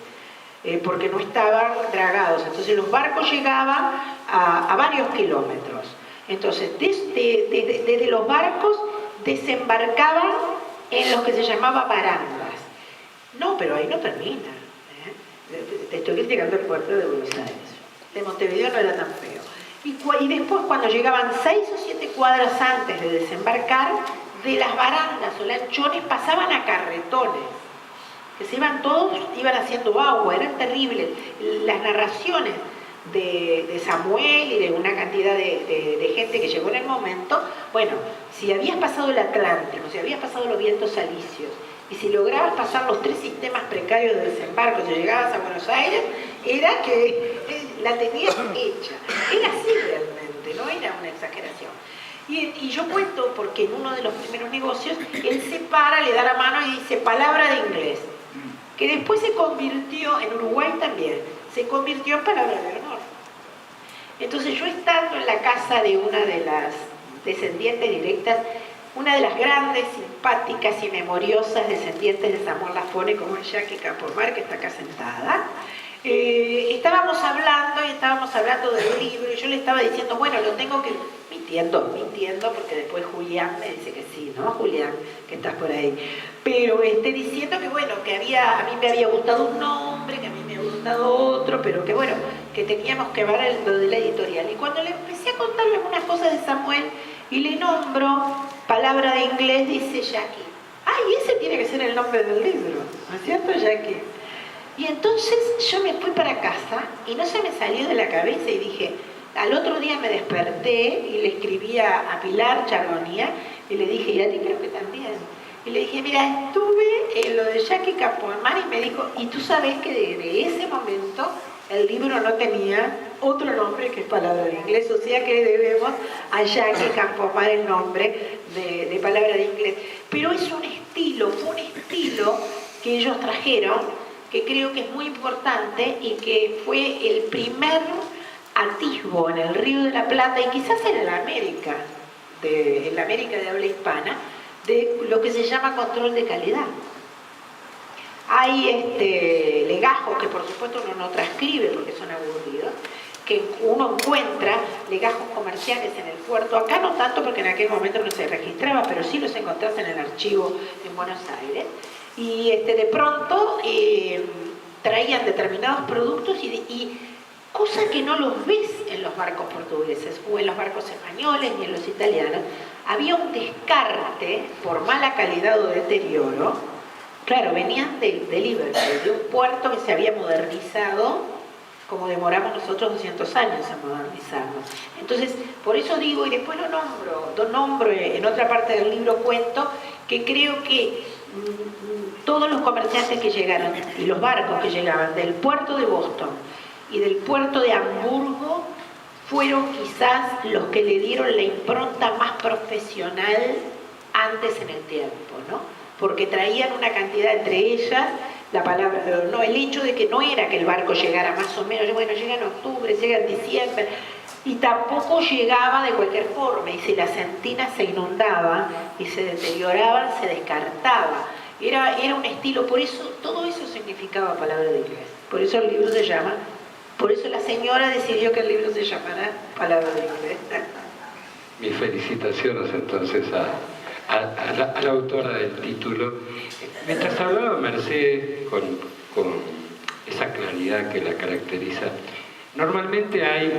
porque no estaban dragados, entonces los barcos llegaban a varios kilómetros. Entonces, desde los barcos desembarcaban en los que se llamaba barandas. No, pero ahí no termina. Te estoy criticando el puerto de Buenos Aires. de Montevideo no era tan feo. Y después, cuando llegaban 6 o 7 cuadras antes de desembarcar, de las barandas o lanchones pasaban a carretones, que se iban todos, iban haciendo agua, eran terribles. Las narraciones de Samuel y de una cantidad de gente que llegó en el momento, bueno, si habías pasado el Atlántico, si habías pasado los vientos alisios, y si lograbas pasar los 3 sistemas precarios de desembarco, si llegabas a Buenos Aires, era que la tenías hecha. Era así realmente, no era una exageración. Y yo cuento porque en uno de los primeros negocios, él se para, le da la mano y dice palabra de inglés, que después se convirtió, en Uruguay también, se convirtió en palabra de honor. Entonces yo estando en la casa de una de las descendientes directas, una de las grandes, simpáticas y memoriosas descendientes de Samuel Lafone, como es Jackie Campomar, que está acá sentada, estábamos hablando del libro, y yo le estaba diciendo, bueno, lo tengo que... Mintiendo, porque después Julián me dice que sí, ¿no? Julián, que estás por ahí. Pero diciendo que, bueno, que a mí me había gustado un nombre, que a mí me había gustado otro, pero que, bueno, que teníamos que ver lo de la editorial. Y cuando le empecé a contarle algunas cosas de Samuel, y le nombro palabra de inglés, dice Jackie, ¡ay, ese tiene que ser el nombre del libro! ¿No es cierto, Jackie? Y entonces yo me fui para casa, y no se me salió de la cabeza, y dije... Al otro día me desperté y le escribí a Pilar Charbonía y le dije, y a ti creo que también. Y le dije, mira, estuve en lo de Jackie Campomar y me dijo, y tú sabes que desde ese momento el libro no tenía otro nombre que palabra de inglés, o sea que le debemos a Jackie Campomar el nombre de palabra de inglés. Pero es un estilo, fue un estilo que ellos trajeron, que creo que es muy importante y que fue el primer atisbo en el Río de la Plata y quizás en la América de habla hispana, de lo que se llama control de calidad. Hay legajos que por supuesto uno no transcribe porque son aburridos, que uno encuentra legajos comerciales en el puerto, acá no tanto porque en aquel momento no se registraba, pero sí los encontrás en el archivo en Buenos Aires, y de pronto traían determinados productos y cosa que no los ves en los barcos portugueses o en los barcos españoles ni en los italianos. Había un descarte por mala calidad o deterioro. Claro, venían de Liverpool, de un puerto que se había modernizado, como demoramos nosotros 200 años en modernizarnos. Entonces, por eso digo, y después lo nombro en otra parte del libro, cuento que creo que todos los comerciantes que llegaron y los barcos que llegaban del puerto de Boston y del puerto de Hamburgo fueron quizás los que le dieron la impronta más profesional antes en el tiempo, ¿no? Porque traían una cantidad, entre ellas, la palabra, no, el hecho de que no era que el barco llegara más o menos, bueno, llega en octubre, llega en diciembre, y tampoco llegaba de cualquier forma, y si las centinas se inundaban y se deterioraban, se descartaba. Era un estilo, por eso, todo eso significaba palabra de inglés. Por eso el libro se llama... Por eso la señora decidió que el libro se llamara Palabra de Inglés. Mis felicitaciones entonces a la autora del título. Mientras hablaba Mercedes con esa claridad que la caracteriza, normalmente hay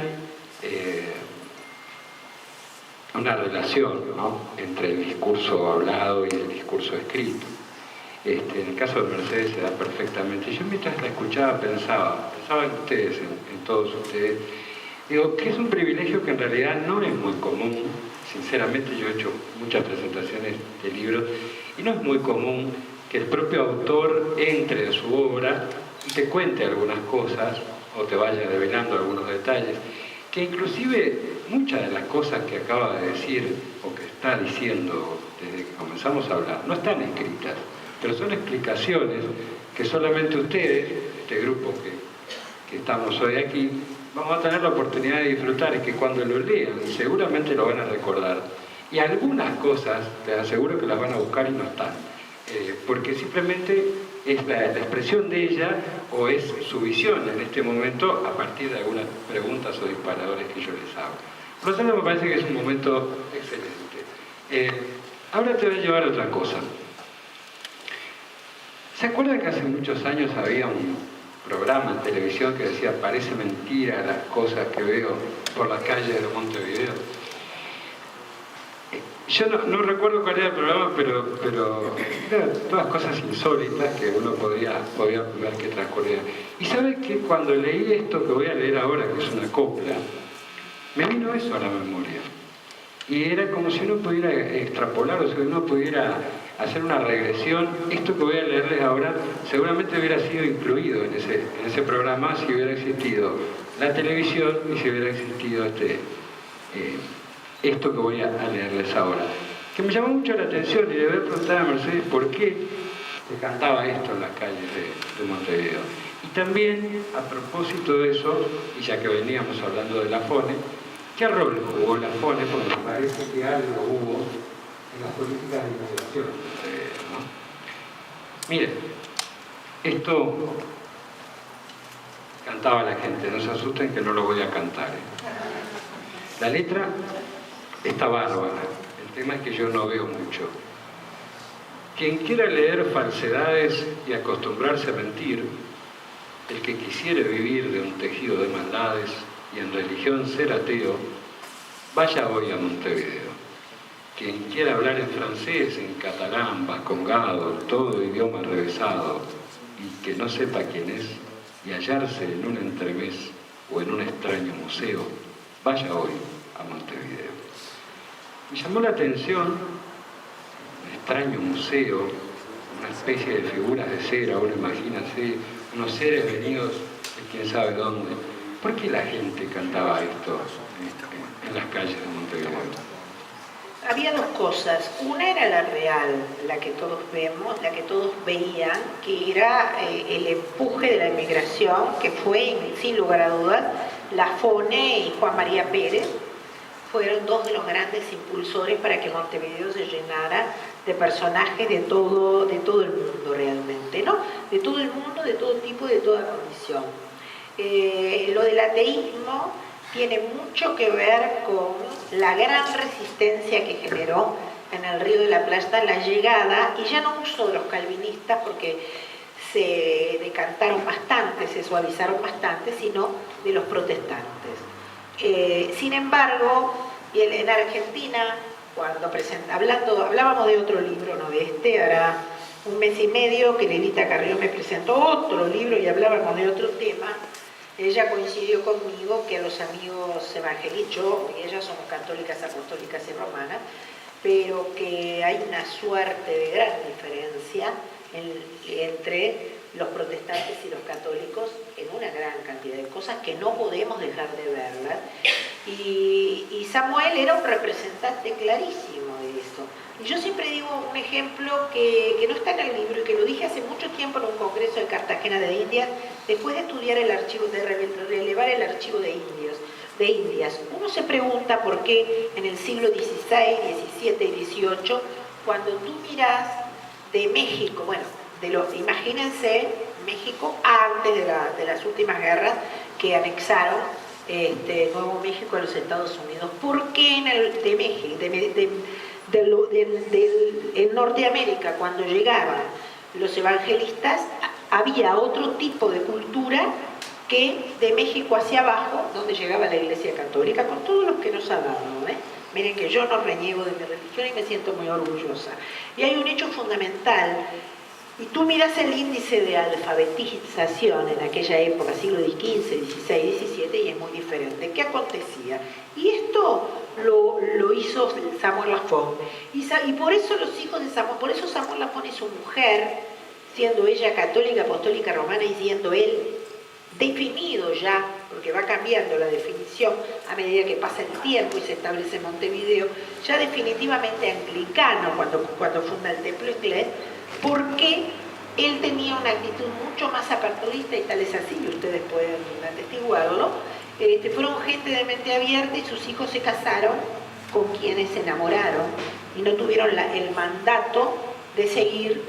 una relación, ¿no?, entre el discurso hablado y el discurso escrito. En el caso de Mercedes se da perfectamente. Yo mientras la escuchaba pensaba en ustedes, en todos ustedes, digo que es un privilegio que en realidad no es muy común. Sinceramente yo he hecho muchas presentaciones de libros y no es muy común que el propio autor entre a su obra y te cuente algunas cosas o te vaya develando algunos detalles, que inclusive muchas de las cosas que acaba de decir o que está diciendo desde que comenzamos a hablar no están escritas, pero son explicaciones que solamente ustedes, este grupo que estamos hoy aquí, vamos a tener la oportunidad de disfrutar, y que cuando lo lean seguramente lo van a recordar. Y algunas cosas les aseguro que las van a buscar y no están, porque simplemente es la expresión de ella o es su visión en este momento a partir de algunas preguntas o disparadores que yo les hago. Por lo tanto me parece que es un momento excelente. Ahora te voy a llevar a otra cosa. ¿Se acuerdan que hace muchos años había programa en televisión que decía parece mentira las cosas que veo por las calles de Montevideo. Yo no recuerdo cuál era el programa, pero eran todas cosas insólitas que uno podía ver que transcurrían. Y sabes que cuando leí esto que voy a leer ahora, que es una copla, me vino eso a la memoria. Y era como si uno pudiera extrapolar, o sea, uno pudiera hacer una regresión. Esto que voy a leerles ahora seguramente hubiera sido incluido en ese programa si hubiera existido la televisión y si hubiera existido esto que voy a leerles ahora. Que me llamó mucho la atención y le voy a preguntar a Mercedes por qué se cantaba esto en las calles de Montevideo. Y también, a propósito de eso, y ya que veníamos hablando de la FONE, ¿qué rol jugó la FONE? Porque me parece que algo hubo en las políticas de inmigración, ¿no? Miren, esto cantaba la gente, no se asusten que no lo voy a cantar. La letra está bárbara, el tema es que yo no veo mucho. Quien quiera leer falsedades y acostumbrarse a mentir, el que quisiere vivir de un tejido de maldades y en religión ser ateo, vaya hoy a Montevideo. Quien quiera hablar en francés, en catalán, vascongado, todo idioma revesado, y que no sepa quién es, y hallarse en un entremés o en un extraño museo, vaya hoy a Montevideo. Me llamó la atención un extraño museo, una especie de figuras de cera, uno imagínase, unos seres venidos de quién sabe dónde. ¿Por qué la gente cantaba esto en las calles de Montevideo? Había dos cosas. Una era la real, la que todos vemos, la que todos veían, que era el empuje de la inmigración, que fue, sin lugar a dudas, la FONE y Juan María Pérez. Fueron dos de los grandes impulsores para que Montevideo se llenara de personajes de todo el mundo realmente, ¿no? De todo el mundo, de todo tipo y de toda condición. Lo del ateísmo tiene mucho que ver con la gran resistencia que generó en el Río de la Plata la llegada, y ya no uso de los calvinistas porque se decantaron bastante, se suavizaron bastante, sino de los protestantes. Sin embargo, en Argentina, cuando hablábamos de otro libro, no de este, hará un mes y medio que Lelita Carrió me presentó otro libro y hablábamos de otro tema. Ella coincidió conmigo que a los amigos evangelistas, yo y ella somos católicas, apostólicas y romanas, pero que hay una suerte de gran diferencia entre los protestantes y los católicos en una gran cantidad de cosas que no podemos dejar de verlas. Y Samuel era un representante clarísimo de eso. Y yo siempre digo un ejemplo que no está en el libro y que lo dije hace mucho tiempo en un congreso de Cartagena de Indias, después de estudiar el archivo, de relevar el archivo de Indias. Uno se pregunta por qué en el siglo XVI, XVII y XVIII, cuando tú mirás de México, imagínense México antes de las últimas guerras que anexaron Nuevo México a los Estados Unidos. ¿Por qué en Norteamérica, cuando llegaban los evangelistas, había otro tipo de cultura que de México hacia abajo, donde llegaba la Iglesia Católica, con todos los que nos ha dado, Miren que yo no reniego de mi religión y me siento muy orgullosa. Y hay un hecho fundamental. Y tú miras el índice de alfabetización en aquella época, siglo XV, XVI, XVII, y es muy diferente. ¿Qué acontecía? Y esto lo hizo Samuel Lafon. Y por eso los hijos de Samuel, por eso Samuel Lafon y su mujer, siendo ella católica, apostólica, romana, y siendo él definido ya, porque va cambiando la definición a medida que pasa el tiempo y se establece Montevideo, ya definitivamente anglicano cuando funda el templo inglés, porque él tenía una actitud mucho más aperturista, y tal es así, y ustedes pueden atestiguarlo. Fueron gente de mente abierta y sus hijos se casaron con quienes se enamoraron y no tuvieron el mandato de seguir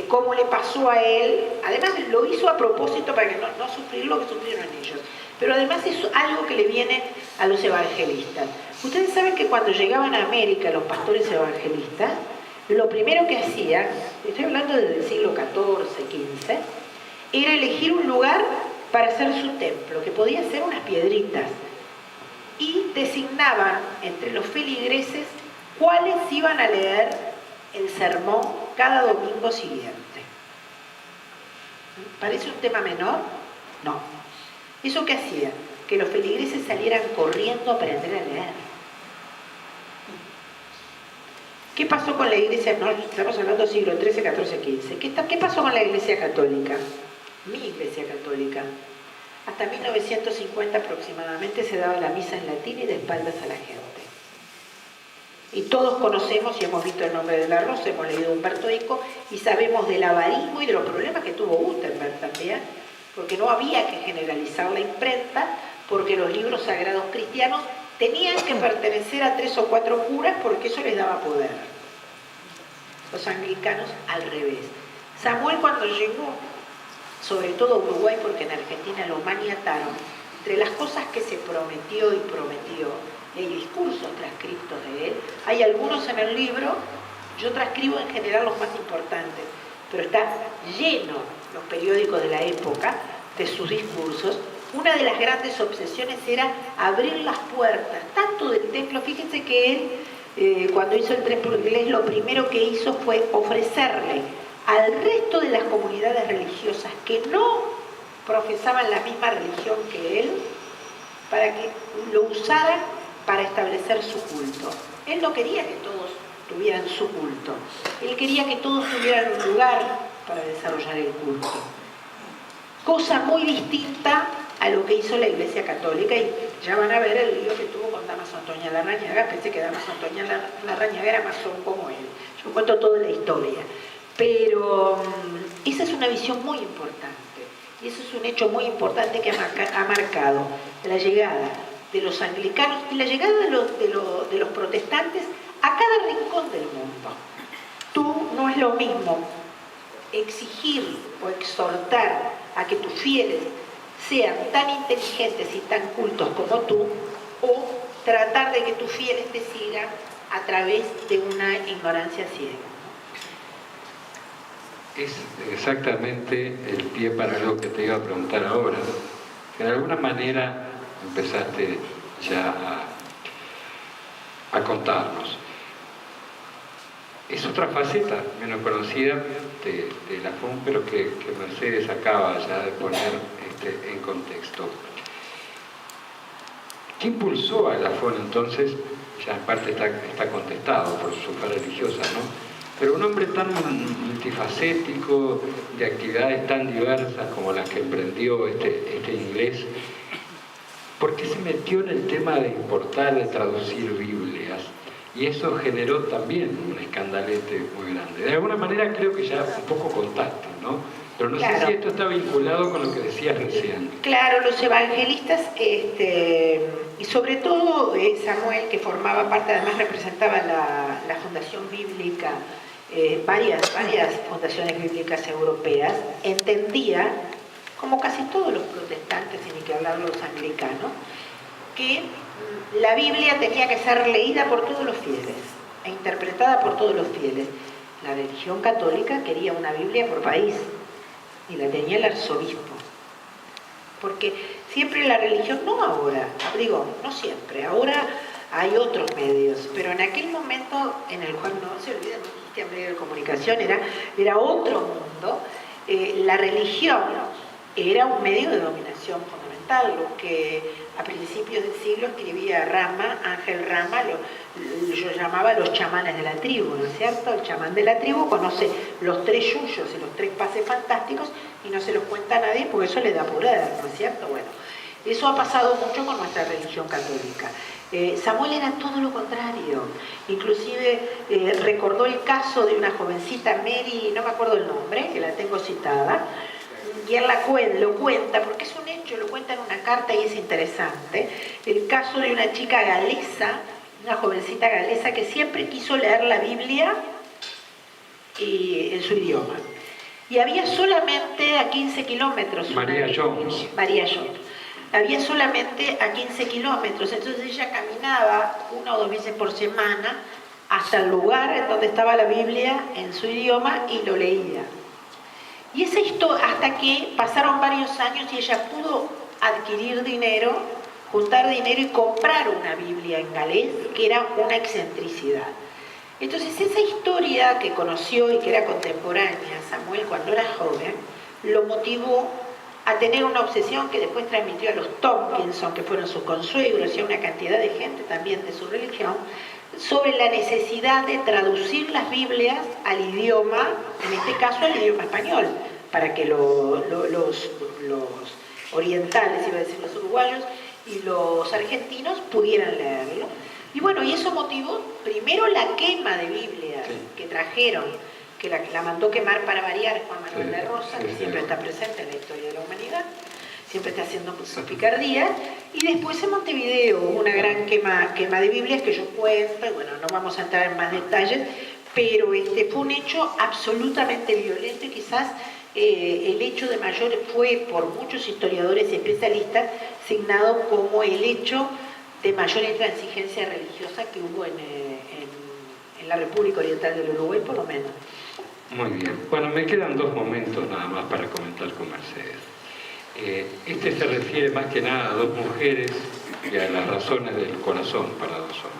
cómo le pasó a él. Además lo hizo a propósito para que no sufrir lo que sufrieron ellos, pero además es algo que le viene a los evangelistas. Ustedes saben que cuando llegaban a América los pastores evangelistas, lo primero que hacían, estoy hablando desde el siglo XIV, XV, era elegir un lugar para hacer su templo, que podía ser unas piedritas, y designaban entre los feligreses cuáles iban a leer el sermón cada domingo siguiente. ¿Parece un tema menor? No. ¿Eso qué hacía? Que los feligreses salieran corriendo a aprender a leer. ¿Qué pasó con la iglesia? No, estamos hablando del siglo XIII, XIV, XV. ¿Qué pasó con la iglesia católica? Mi iglesia católica. Hasta 1950 aproximadamente se daba la misa en latín y de espaldas a la gente. Y todos conocemos y hemos visto El nombre de la rosa, hemos leído Humberto Eco y sabemos del avarismo y de los problemas que tuvo Gutenberg también, porque no había que generalizar la imprenta, porque los libros sagrados cristianos tenían que pertenecer a 3 o 4 curas porque eso les daba poder. Los anglicanos al revés. Samuel cuando llegó, sobre todo a Uruguay, porque en Argentina lo maniataron, entre las cosas que se prometió y prometió, y hay discursos transcriptos de él, hay algunos en el libro, yo transcribo en general los más importantes, pero está lleno los periódicos de la época de sus discursos. Una de las grandes obsesiones era abrir las puertas, tanto del templo. Fíjense que él, cuando hizo el templo inglés, lo primero que hizo fue ofrecerle al resto de las comunidades religiosas que no profesaban la misma religión que él, para que lo usaran para establecer su culto. Él no quería que todos tuvieran su culto, él quería que todos tuvieran un lugar para desarrollar el culto. Cosa muy distinta a lo que hizo la Iglesia Católica, y ya van a ver el lío que tuvo con Damaso Antoña Larrañaga. Pensé que Damaso Antoña Larrañaga era masón como él. Yo cuento toda la historia. Pero esa es una visión muy importante, y eso es un hecho muy importante que ha marcado la llegada de los anglicanos y la llegada de los protestantes a cada rincón del mundo. Tú no es lo mismo exigir o exhortar a que tus fieles sean tan inteligentes y tan cultos como tú, o tratar de que tus fieles te sigan a través de una ignorancia ciega. Es exactamente el pie para algo que te iba a preguntar ahora, que de alguna manera empezaste ya a contarnos. Es otra faceta menos conocida de la FUN, pero que Mercedes acaba ya de poner en contexto. ¿Qué impulsó a la FUN entonces? Ya en parte está contestado por su fe religiosa, ¿no? Pero un hombre tan multifacético, de actividades tan diversas como las que emprendió este inglés, ¿por qué se metió en el tema de importar, de traducir Biblias? Y eso generó también un escandalete muy grande. De alguna manera creo que ya un poco contaste, ¿no? Pero no sé si esto está vinculado con lo que decías recién. Claro, los evangelistas, y sobre todo Samuel, que formaba parte, además representaba la Fundación Bíblica, varias fundaciones bíblicas europeas, entendía, como casi todos los protestantes, y ni que hablar los anglicanos, que la Biblia tenía que ser leída por todos los fieles e interpretada por todos los fieles. La religión católica quería una Biblia por país, y la tenía el arzobispo. Porque siempre la religión, no ahora, digo, no siempre, ahora hay otros medios, pero en aquel momento en el cual no se olviden, no existía medio de comunicación, era otro mundo. La religión era un medio de dominación fundamental, lo que a principios del siglo escribía Ángel Rama, yo llamaba los chamanes de la tribu, ¿no es cierto? El chamán de la tribu conoce los 3 yuyos y los 3 pases fantásticos y no se los cuenta a nadie porque eso le da poder, ¿no es cierto? Bueno, eso ha pasado mucho con nuestra religión católica. Samuel era todo lo contrario, inclusive recordó el caso de una jovencita, Mary, no me acuerdo el nombre, que la tengo citada, y él lo cuenta, porque es un hecho, lo cuenta en una carta y es interesante, el caso de una chica galesa, una jovencita galesa que siempre quiso leer la Biblia en su idioma. Y había solamente a 15 kilómetros... María Jones. Había solamente a 15 kilómetros, entonces ella caminaba 1 o 2 veces por semana hasta el lugar en donde estaba la Biblia en su idioma y lo leía. Y esa historia, hasta que pasaron varios años y ella pudo adquirir dinero, juntar dinero y comprar una Biblia en galés, que era una excentricidad. Entonces esa historia que conoció y que era contemporánea Samuel cuando era joven, lo motivó a tener una obsesión que después transmitió a los Tompkinson, que fueron sus consuegros, y a una cantidad de gente también de su religión, sobre la necesidad de traducir las Biblias al idioma, en este caso al idioma español, para que los orientales, iba a decir los uruguayos, y los argentinos pudieran leerlo. Y bueno, y eso motivó primero la quema de Biblias que trajeron, que la mandó quemar para variar Juan Manuel de Rosas, que siempre está presente en la historia de la humanidad, siempre está haciendo sus picardías, y después en Montevideo hubo una gran quema de Biblias que yo cuento, y bueno, no vamos a entrar en más detalles, pero fue un hecho absolutamente violento y quizás el hecho de mayor fue por muchos historiadores y especialistas signado como el hecho de mayor intransigencia religiosa que hubo en la República Oriental del Uruguay, por lo menos. Muy bien. Bueno, me quedan 2 momentos nada más para comentar con Mercedes. Este se refiere más que nada a 2 mujeres y a las razones del corazón para 2 hombres.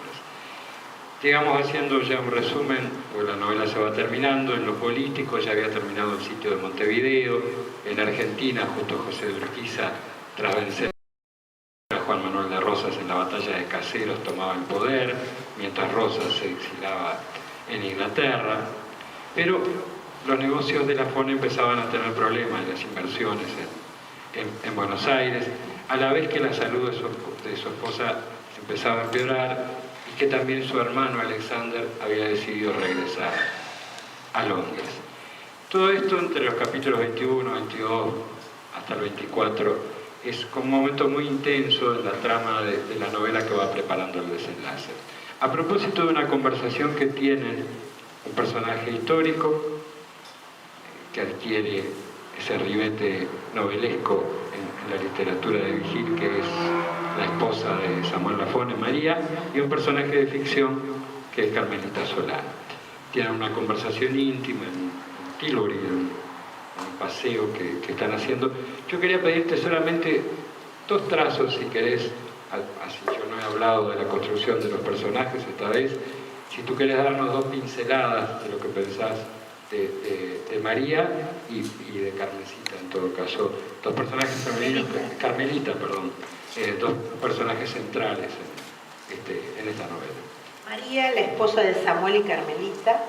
Digamos, haciendo ya un resumen, porque la novela se va terminando, en lo político ya había terminado el sitio de Montevideo, en Argentina, justo José de Urquiza, tras vencer a Juan Manuel de Rosas en la batalla de Caseros, tomaba el poder, mientras Rosas se exilaba en Inglaterra, pero los negocios de la FON empezaban a tener problemas, las inversiones en Buenos Aires, a la vez que la salud de su esposa empezaba a empeorar, que también su hermano Alexander había decidido regresar a Londres. Todo esto entre los capítulos 21, 22 hasta el 24 es como un momento muy intenso en la trama de la novela que va preparando el desenlace. A propósito de una conversación que tienen un personaje histórico que adquiere ese ribete novelesco en la literatura de Vigil, que es la esposa de Samuel Lafone, María, y un personaje de ficción que es Carmelita Solano. Tienen una conversación íntima en Tilbury, en un paseo que están haciendo. Yo quería pedirte solamente 2 trazos, si querés, así yo no he hablado de la construcción de los personajes esta vez, si tú querés darnos 2 pinceladas de lo que pensás de María y de Carmencita, en todo caso, 2 personajes femeninos, Carmelita, perdón, 2 personajes centrales en esta novela. María, la esposa de Samuel y Carmelita,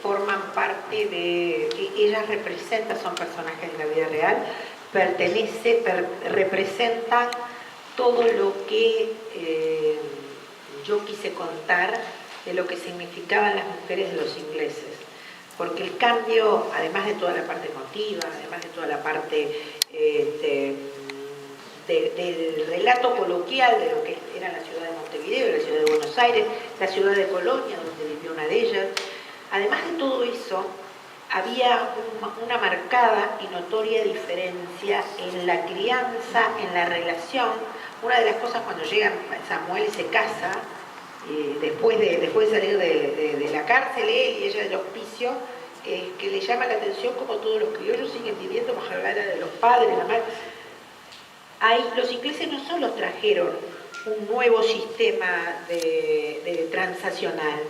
forman parte de... Ellas representan, son personajes de la vida real, representan todo lo que yo quise contar de lo que significaban las mujeres de los ingleses. Porque el cambio, además de toda la parte emotiva, además de toda la parte del relato coloquial de lo que era la ciudad de Montevideo, la ciudad de Buenos Aires, la ciudad de Colonia, donde vivió una de ellas, además de todo eso, había una marcada y notoria diferencia en la crianza, en la relación. Una de las cosas cuando llega Samuel y se casa, después de salir de la cárcel, él y ella del hospicio, que le llama la atención como todos los criollos siguen viviendo bajo la vara de los padres, la madre. Ahí los ingleses no solo trajeron un nuevo sistema de transaccional,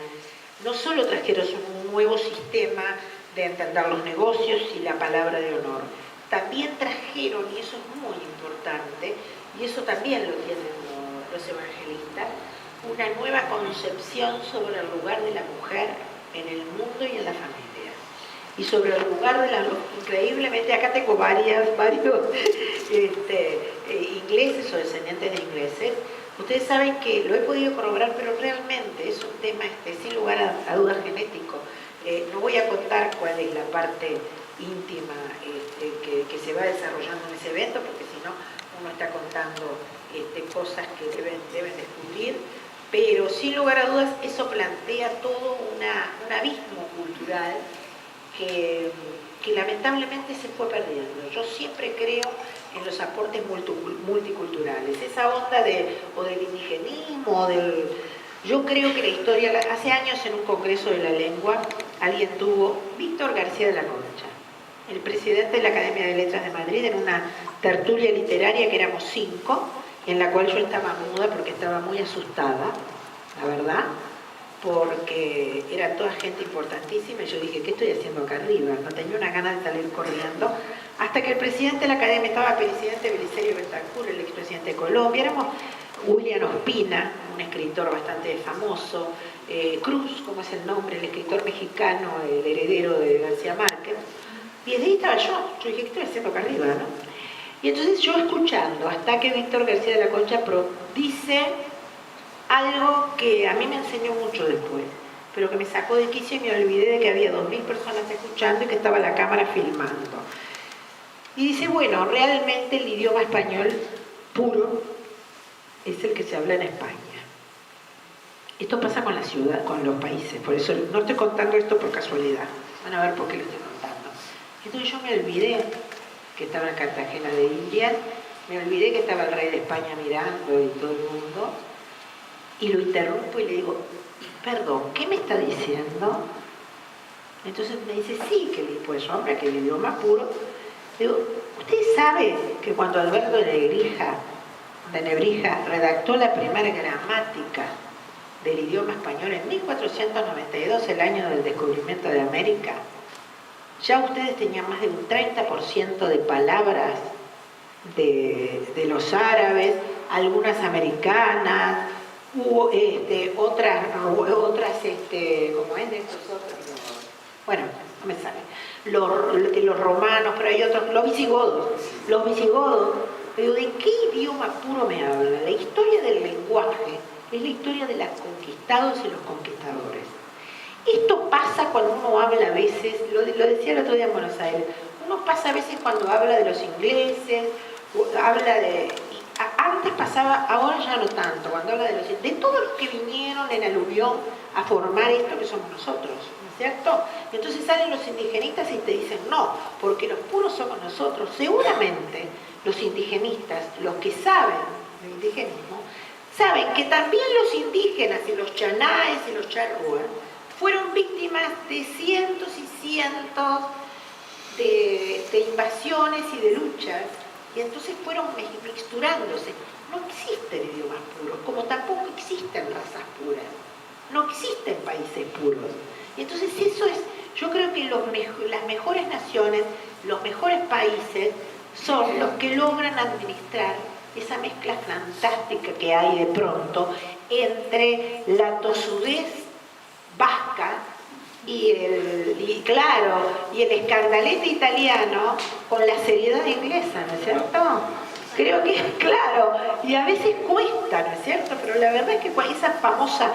no solo trajeron un nuevo sistema de entender los negocios y la palabra de honor, también trajeron, y eso es muy importante, y eso también lo tienen los evangelistas, una nueva concepción sobre el lugar de la mujer en el mundo y en la familia. Y sobre el lugar de la... Increíblemente, acá tengo varios ingleses o descendientes de ingleses. Ustedes saben que lo he podido corroborar, pero realmente es un tema sin lugar a dudas genético. No voy a contar cuál es la parte íntima que se va desarrollando en ese evento, porque si no, uno está contando cosas que deben descubrir. Pero sin lugar a dudas eso plantea todo un abismo cultural que lamentablemente se fue perdiendo. Yo siempre creo en los aportes multiculturales, esa onda del indigenismo, yo creo que la historia, hace años en un congreso de la lengua, alguien tuvo, Víctor García de la Concha, el presidente de la Academia de Letras de Madrid en una tertulia literaria que éramos 5, en la cual yo estaba muda porque estaba muy asustada, la verdad, porque era toda gente importantísima y yo dije, ¿qué estoy haciendo acá arriba? No tenía una gana de salir corriendo, hasta que el presidente de la Academia, estaba el presidente Belisario Betancur, el expresidente de Colombia, éramos William Ospina, un escritor bastante famoso, Cruz, como es el nombre, el escritor mexicano, el heredero de García Márquez, y desde ahí estaba yo dije, ¿qué estoy haciendo acá arriba, no? Y entonces yo escuchando, hasta que Víctor García de la Concha dice algo que a mí me enseñó mucho después, pero que me sacó de quicio y me olvidé de que había 2000 personas escuchando y que estaba la cámara filmando. Y dice, bueno, realmente el idioma español puro es el que se habla en España. Esto pasa con la ciudad, con los países, por eso no estoy contando esto por casualidad. Van a ver por qué lo estoy contando. Entonces yo me olvidé que estaba en Cartagena de Indias, me olvidé que estaba el rey de España mirando y todo el mundo, y lo interrumpo y le digo, perdón, ¿qué me está diciendo? Entonces me dice, sí, que pues hombre, que el idioma puro. Digo, ¿usted sabe que cuando Alberto de Nebrija redactó la primera gramática del idioma español en 1492, el año del descubrimiento de América, ya ustedes tenían más de un 30% de palabras de los árabes, algunas americanas, otras ¿cómo es de estos otros? Bueno, no me sale. Los romanos, pero hay otros, los visigodos. Pero ¿de qué idioma puro me habla? La historia del lenguaje es la historia de los conquistados y los conquistadores. Esto pasa cuando uno habla a veces, lo decía el otro día en Buenos Aires, uno pasa a veces cuando habla de los ingleses, habla de... Antes pasaba, ahora ya no tanto, cuando habla de todos los que vinieron en aluvión a formar esto que somos nosotros, ¿no es cierto? Entonces salen los indigenistas y te dicen no, porque los puros somos nosotros. Seguramente los indigenistas, los que saben de indigenismo, saben que también los indígenas y los chanaes y los charrúas fueron víctimas de cientos y cientos de invasiones y de luchas, y entonces fueron mixturándose. No existen idiomas puros, como tampoco existen razas puras, no existen países puros. Y entonces eso es, yo creo que las mejores naciones, los mejores países son los que logran administrar esa mezcla fantástica que hay de pronto entre la tosudez vasca y el escandalete italiano con la seriedad inglesa, ¿no es cierto? Creo que es claro, y a veces cuesta, ¿no es cierto? Pero la verdad es que esa famosa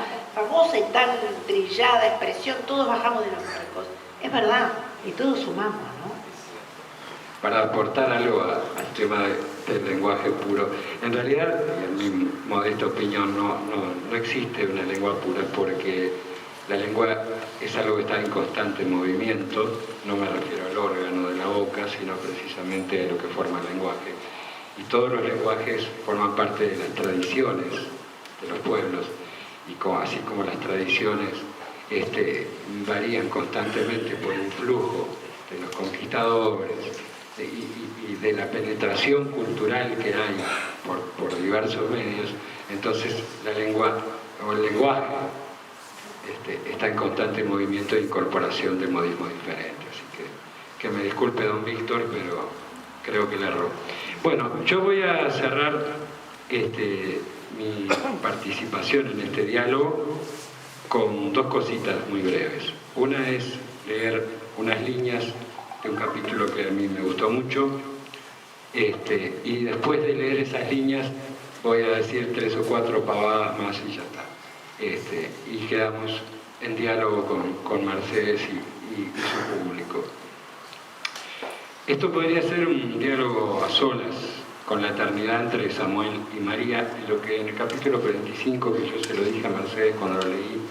y tan trillada expresión, todos bajamos de los barcos, es verdad, y todos sumamos, ¿no? Para aportar algo al tema del lenguaje puro, en realidad, en mi modesta opinión, no existe una lengua pura, porque la lengua es algo que está en constante movimiento. No me refiero al órgano de la boca, sino precisamente a lo que forma el lenguaje. Y todos los lenguajes forman parte de las tradiciones de los pueblos, y así como las tradiciones varían constantemente por el flujo de los conquistadores y de la penetración cultural que hay por diversos medios, entonces la lengua o el lenguaje está en constante movimiento e incorporación de modismos diferentes. Así que me disculpe don Víctor, pero creo que le erró. Bueno, yo voy a cerrar mi participación en este diálogo con dos cositas muy breves. Una es leer unas líneas de un capítulo que a mí me gustó mucho, y después de leer esas líneas voy a decir 3 o 4 pavadas más y ya está. Y quedamos en diálogo con Mercedes y su público. Esto podría ser un diálogo a solas, con la eternidad entre Samuel y María, lo que en el capítulo 45, que yo se lo dije a Mercedes cuando lo leí,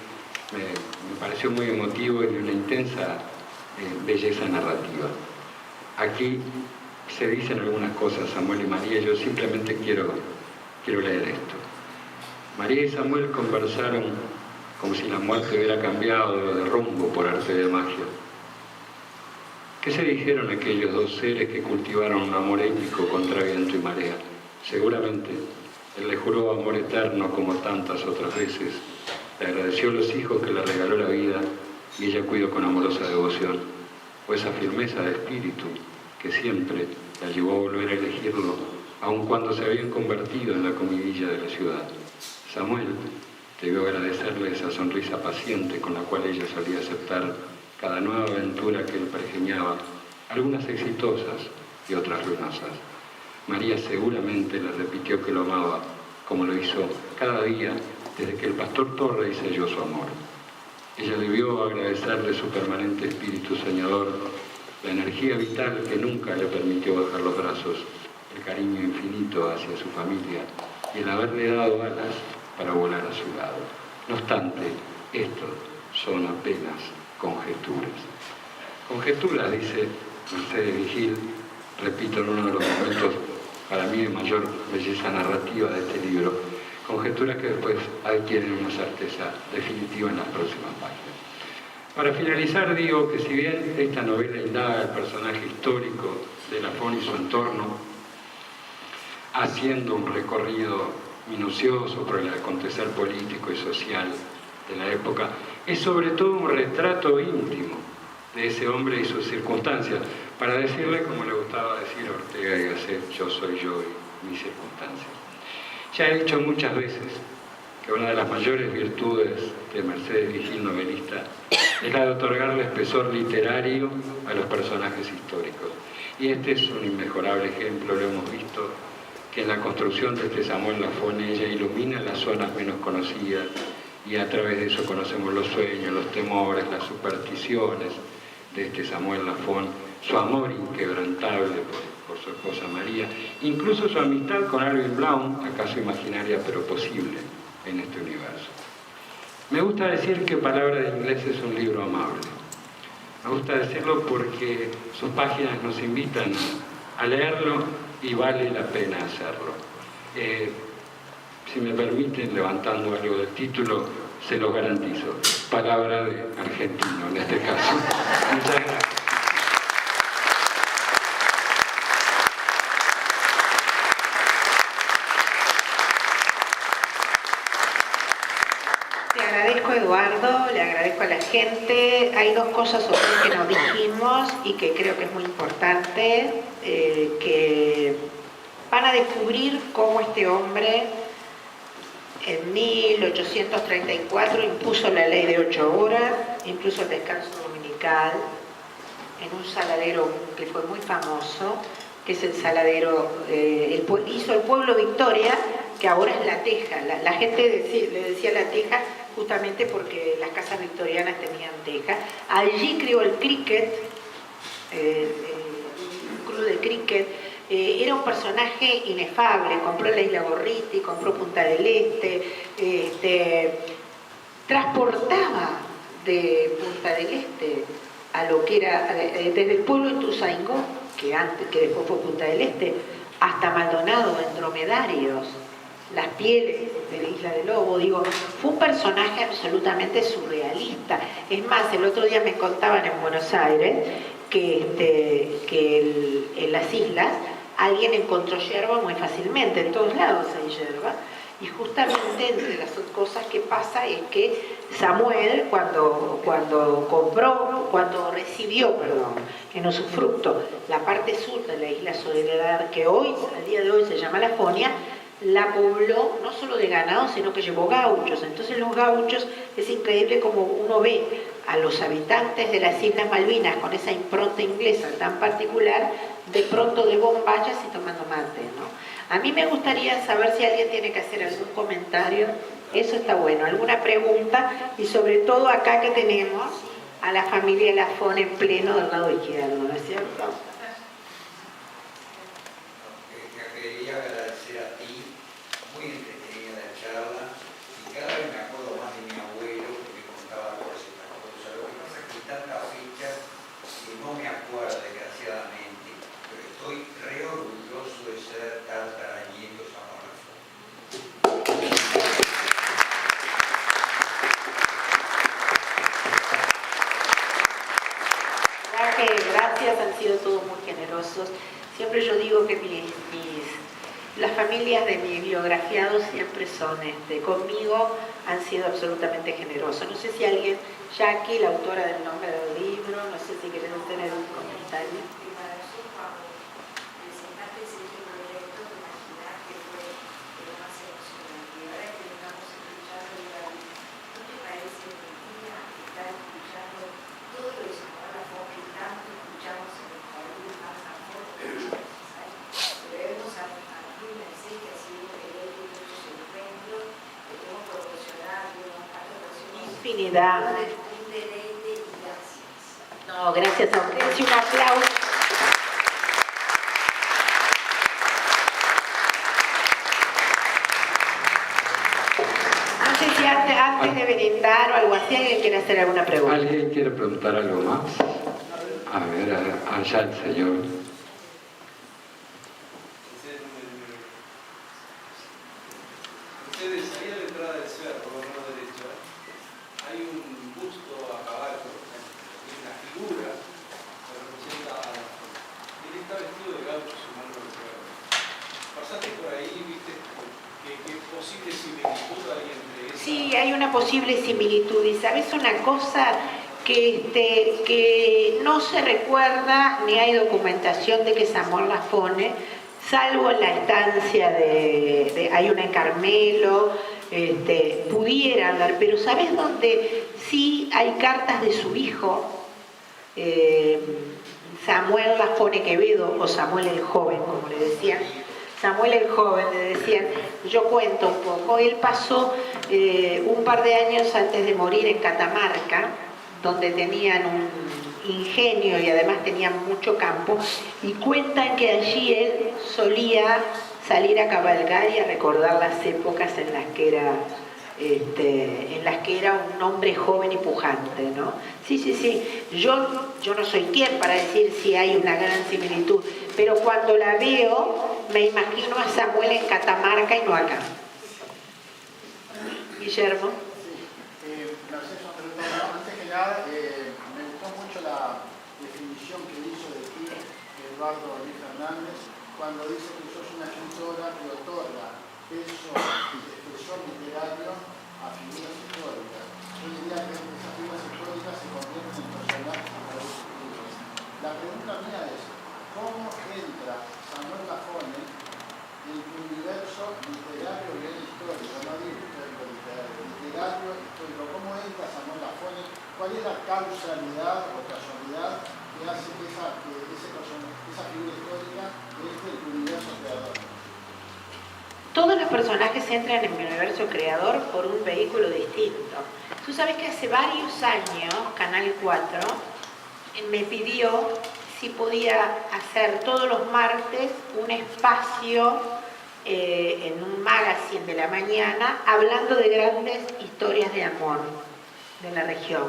me pareció muy emotivo y de una intensa belleza narrativa. Aquí se dicen algunas cosas, Samuel y María, yo simplemente quiero leer esto. María y Samuel conversaron como si la muerte hubiera cambiado de rumbo por arte de magia. ¿Qué se dijeron aquellos dos seres que cultivaron un amor épico contra viento y marea? Seguramente él le juró amor eterno como tantas otras veces, le agradeció a los hijos que le regaló la vida y ella cuidó con amorosa devoción. Fue esa firmeza de espíritu que siempre la llevó a volver a elegirlo, aun cuando se habían convertido en la comidilla de la ciudad. Samuel debió agradecerle esa sonrisa paciente con la cual ella solía aceptar cada nueva aventura que él pergeñaba, algunas exitosas y otras ruinosas. María seguramente le repitió que lo amaba, como lo hizo cada día desde que el pastor Torres selló su amor. Ella debió agradecerle su permanente espíritu soñador, la energía vital que nunca le permitió bajar los brazos, el cariño infinito hacia su familia y el haberle dado alas para volar a su lado. No obstante, estos son apenas conjeturas. Conjeturas, dice Mercedes Vigil, repito, en uno de los momentos para mí de mayor belleza narrativa de este libro, conjeturas que después adquieren una certeza definitiva en las próximas páginas. Para finalizar, digo que si bien esta novela indaga el personaje histórico de Lafón y su entorno, haciendo un recorrido minucioso por el acontecer político y social de la época, es sobre todo un retrato íntimo de ese hombre y sus circunstancias, para decirle, como le gustaba decir a Ortega y Gasset, yo soy yo y mis circunstancias. Ya he dicho muchas veces que una de las mayores virtudes de Mercedes Vigil, novelista, es la de otorgarle espesor literario a los personajes históricos. Y este es un inmejorable ejemplo, lo hemos visto, que en la construcción de este Samuel Lafón ella ilumina las zonas menos conocidas y a través de eso conocemos los sueños, los temores, las supersticiones de este Samuel Lafón, su amor inquebrantable por su esposa María, incluso su amistad con Alvin Blount, acaso imaginaria pero posible en este universo. Me gusta decir que Palabra de Inglés es un libro amable. Me gusta decirlo porque sus páginas nos invitan a leerlo y vale la pena hacerlo. Si me permiten, levantando algo del título, se lo garantizo. Palabra de argentino en este caso. Muchas gracias. Le agradezco a Eduardo, le agradezco a la gente. Hay dos cosas sobre que nos dijimos y que creo que es muy importante, que van a descubrir cómo este hombre en 1834 impuso la ley de 8 horas, impuso el descanso dominical en un saladero que fue muy famoso, que es el saladero, hizo el pueblo Victoria, que ahora es La Teja. La gente le decía La Teja justamente porque las casas victorianas tenían teja. Allí creó el cricket, el club de cricket. Era un personaje inefable, compró la Isla Gorriti, compró Punta del Este, transportaba de Punta del Este a lo que era, desde el pueblo de Ituzaingó, que después fue Punta del Este, hasta Maldonado en dromedarios, las pieles de la Isla del Lobo. Digo, fue un personaje absolutamente surrealista. Es más, el otro día me contaban en Buenos Aires que en las islas alguien encontró yerba muy fácilmente, en todos lados hay yerba, y justamente entre las cosas que pasa es que Samuel, cuando recibió en usufructo la parte sur de la isla Soledad, que hoy, al día de hoy se llama Lafonia, la pobló no solo de ganado, sino que llevó gauchos. Entonces los gauchos, es increíble como uno ve a los habitantes de las Islas Malvinas con esa impronta inglesa tan particular, de pronto de bombayas y tomando mate, ¿no? A mí me gustaría saber si alguien tiene que hacer algún comentario, eso está bueno, alguna pregunta, y sobre todo acá que tenemos a la familia Lafón en pleno del lado izquierdo, ¿no es cierto? Quería agradecer a ti, muy entretenida la charla, y cada vez me acuerdo más de mi abuelo que me contaba todas estas cosas. Lo que pasa es que hay tantas fechas que no me acuerdo, desgraciadamente, pero estoy re orgulloso de ser tataranieto Samuel Lafón. Gracias gracias, han sido todos muy generosos. Siempre yo digo que las familias de mis biografiados siempre son, conmigo han sido absolutamente generosos. No sé si alguien, Jackie, la autora del nombre del libro, no sé si querés tener un comentario. Infinidad. No, gracias a ustedes y un aplauso. No sé si antes de brindar o algo así, ¿alguien quiere hacer alguna pregunta? ¿Alguien quiere preguntar algo más? A ver, allá el señor. Ustedes, ahí a la entrada del cerro, por la mano derecha, hay un busto a caballo, por ejemplo, y una figura que representa a la flor. Él está vestido de gaucho, si mal no recuerdo. Pasaste por ahí y viste qué posible similitud hay entre esas. Sí, hay una posible similitud. Y sabes una cosa que no se recuerda ni hay documentación de que Samuel Lafone, salvo en la estancia hay una en Carmelo, pudiera andar, pero ¿sabes dónde sí hay cartas de su hijo? Samuel Lafone Quevedo, o Samuel el Joven, como le decían. Samuel el Joven, le decían, yo cuento un poco, él pasó un par de años antes de morir en Catamarca, donde tenían un ingenio y además tenían mucho campo, y cuentan que allí él solía salir a cabalgar y a recordar las épocas en las que era un hombre joven y pujante, ¿no? Sí. Yo no soy quien para decir si hay una gran similitud, pero cuando la veo me imagino a Samuel en Catamarca y no acá. Guillermo. Gracias, antes que nada, me gustó mucho la definición que hizo de ti Eduardo Luis Fernández cuando dice que sos una escritora que otorga peso y expresión literario a figuras históricas. Yo diría que esas figuras históricas se convierten en personajes a través de sus libros. La pregunta mía es, ¿cómo entra Samuel Lafone en tu universo literario y histórico? No digo histórico literario, histórico. ¿Cómo entra Samuel Lafone? ¿Cuál es la causalidad o casualidad que hace que esa figura histórica entre en tu universo creador? Todos los personajes entran en mi universo creador por un vehículo distinto. Tú sabes que hace varios años, Canal 4 me pidió si podía hacer todos los martes un espacio en un magazine de la mañana hablando de grandes historias de amor de la región.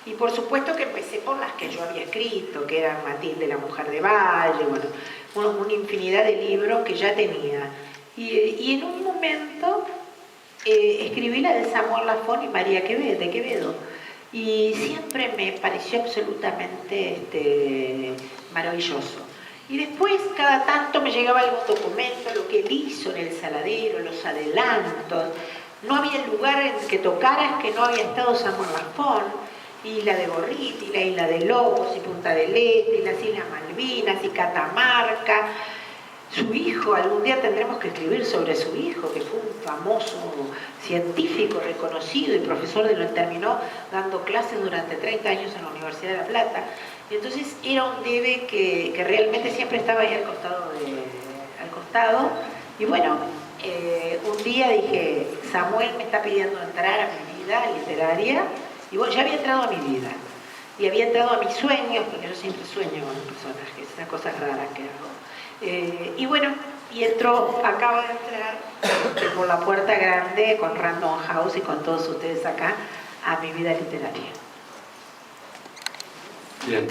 Y por supuesto que empecé por las que yo había escrito, que eran Matilde, la mujer de Valle, una infinidad de libros que ya tenía. Y en un momento escribí la de Samuel Lafone y María de Quevedo. Y siempre me pareció absolutamente maravilloso. Y después, cada tanto me llegaba algún documento, lo que él hizo en el Saladero, los adelantos. No había lugar en que tocaras que no había estado Samuel Lafone. Y la de Gorriti, y la Isla de Lobos, y Punta del Este, y las Islas Malvinas, y Catamarca. Su hijo, algún día tendremos que escribir sobre su hijo, que fue un famoso científico reconocido y profesor terminó dando clases durante 30 años en la Universidad de La Plata. Y entonces era un debe que realmente siempre estaba ahí al costado. Y bueno, un día dije, Samuel me está pidiendo entrar a mi vida literaria. Y bueno, ya había entrado a mi vida. Y había entrado a mis sueños, porque yo siempre sueño con los personajes, esas cosas raras que hago. Y bueno, acaba de entrar por la puerta grande con Random House y con todos ustedes acá a mi vida literaria. Bien.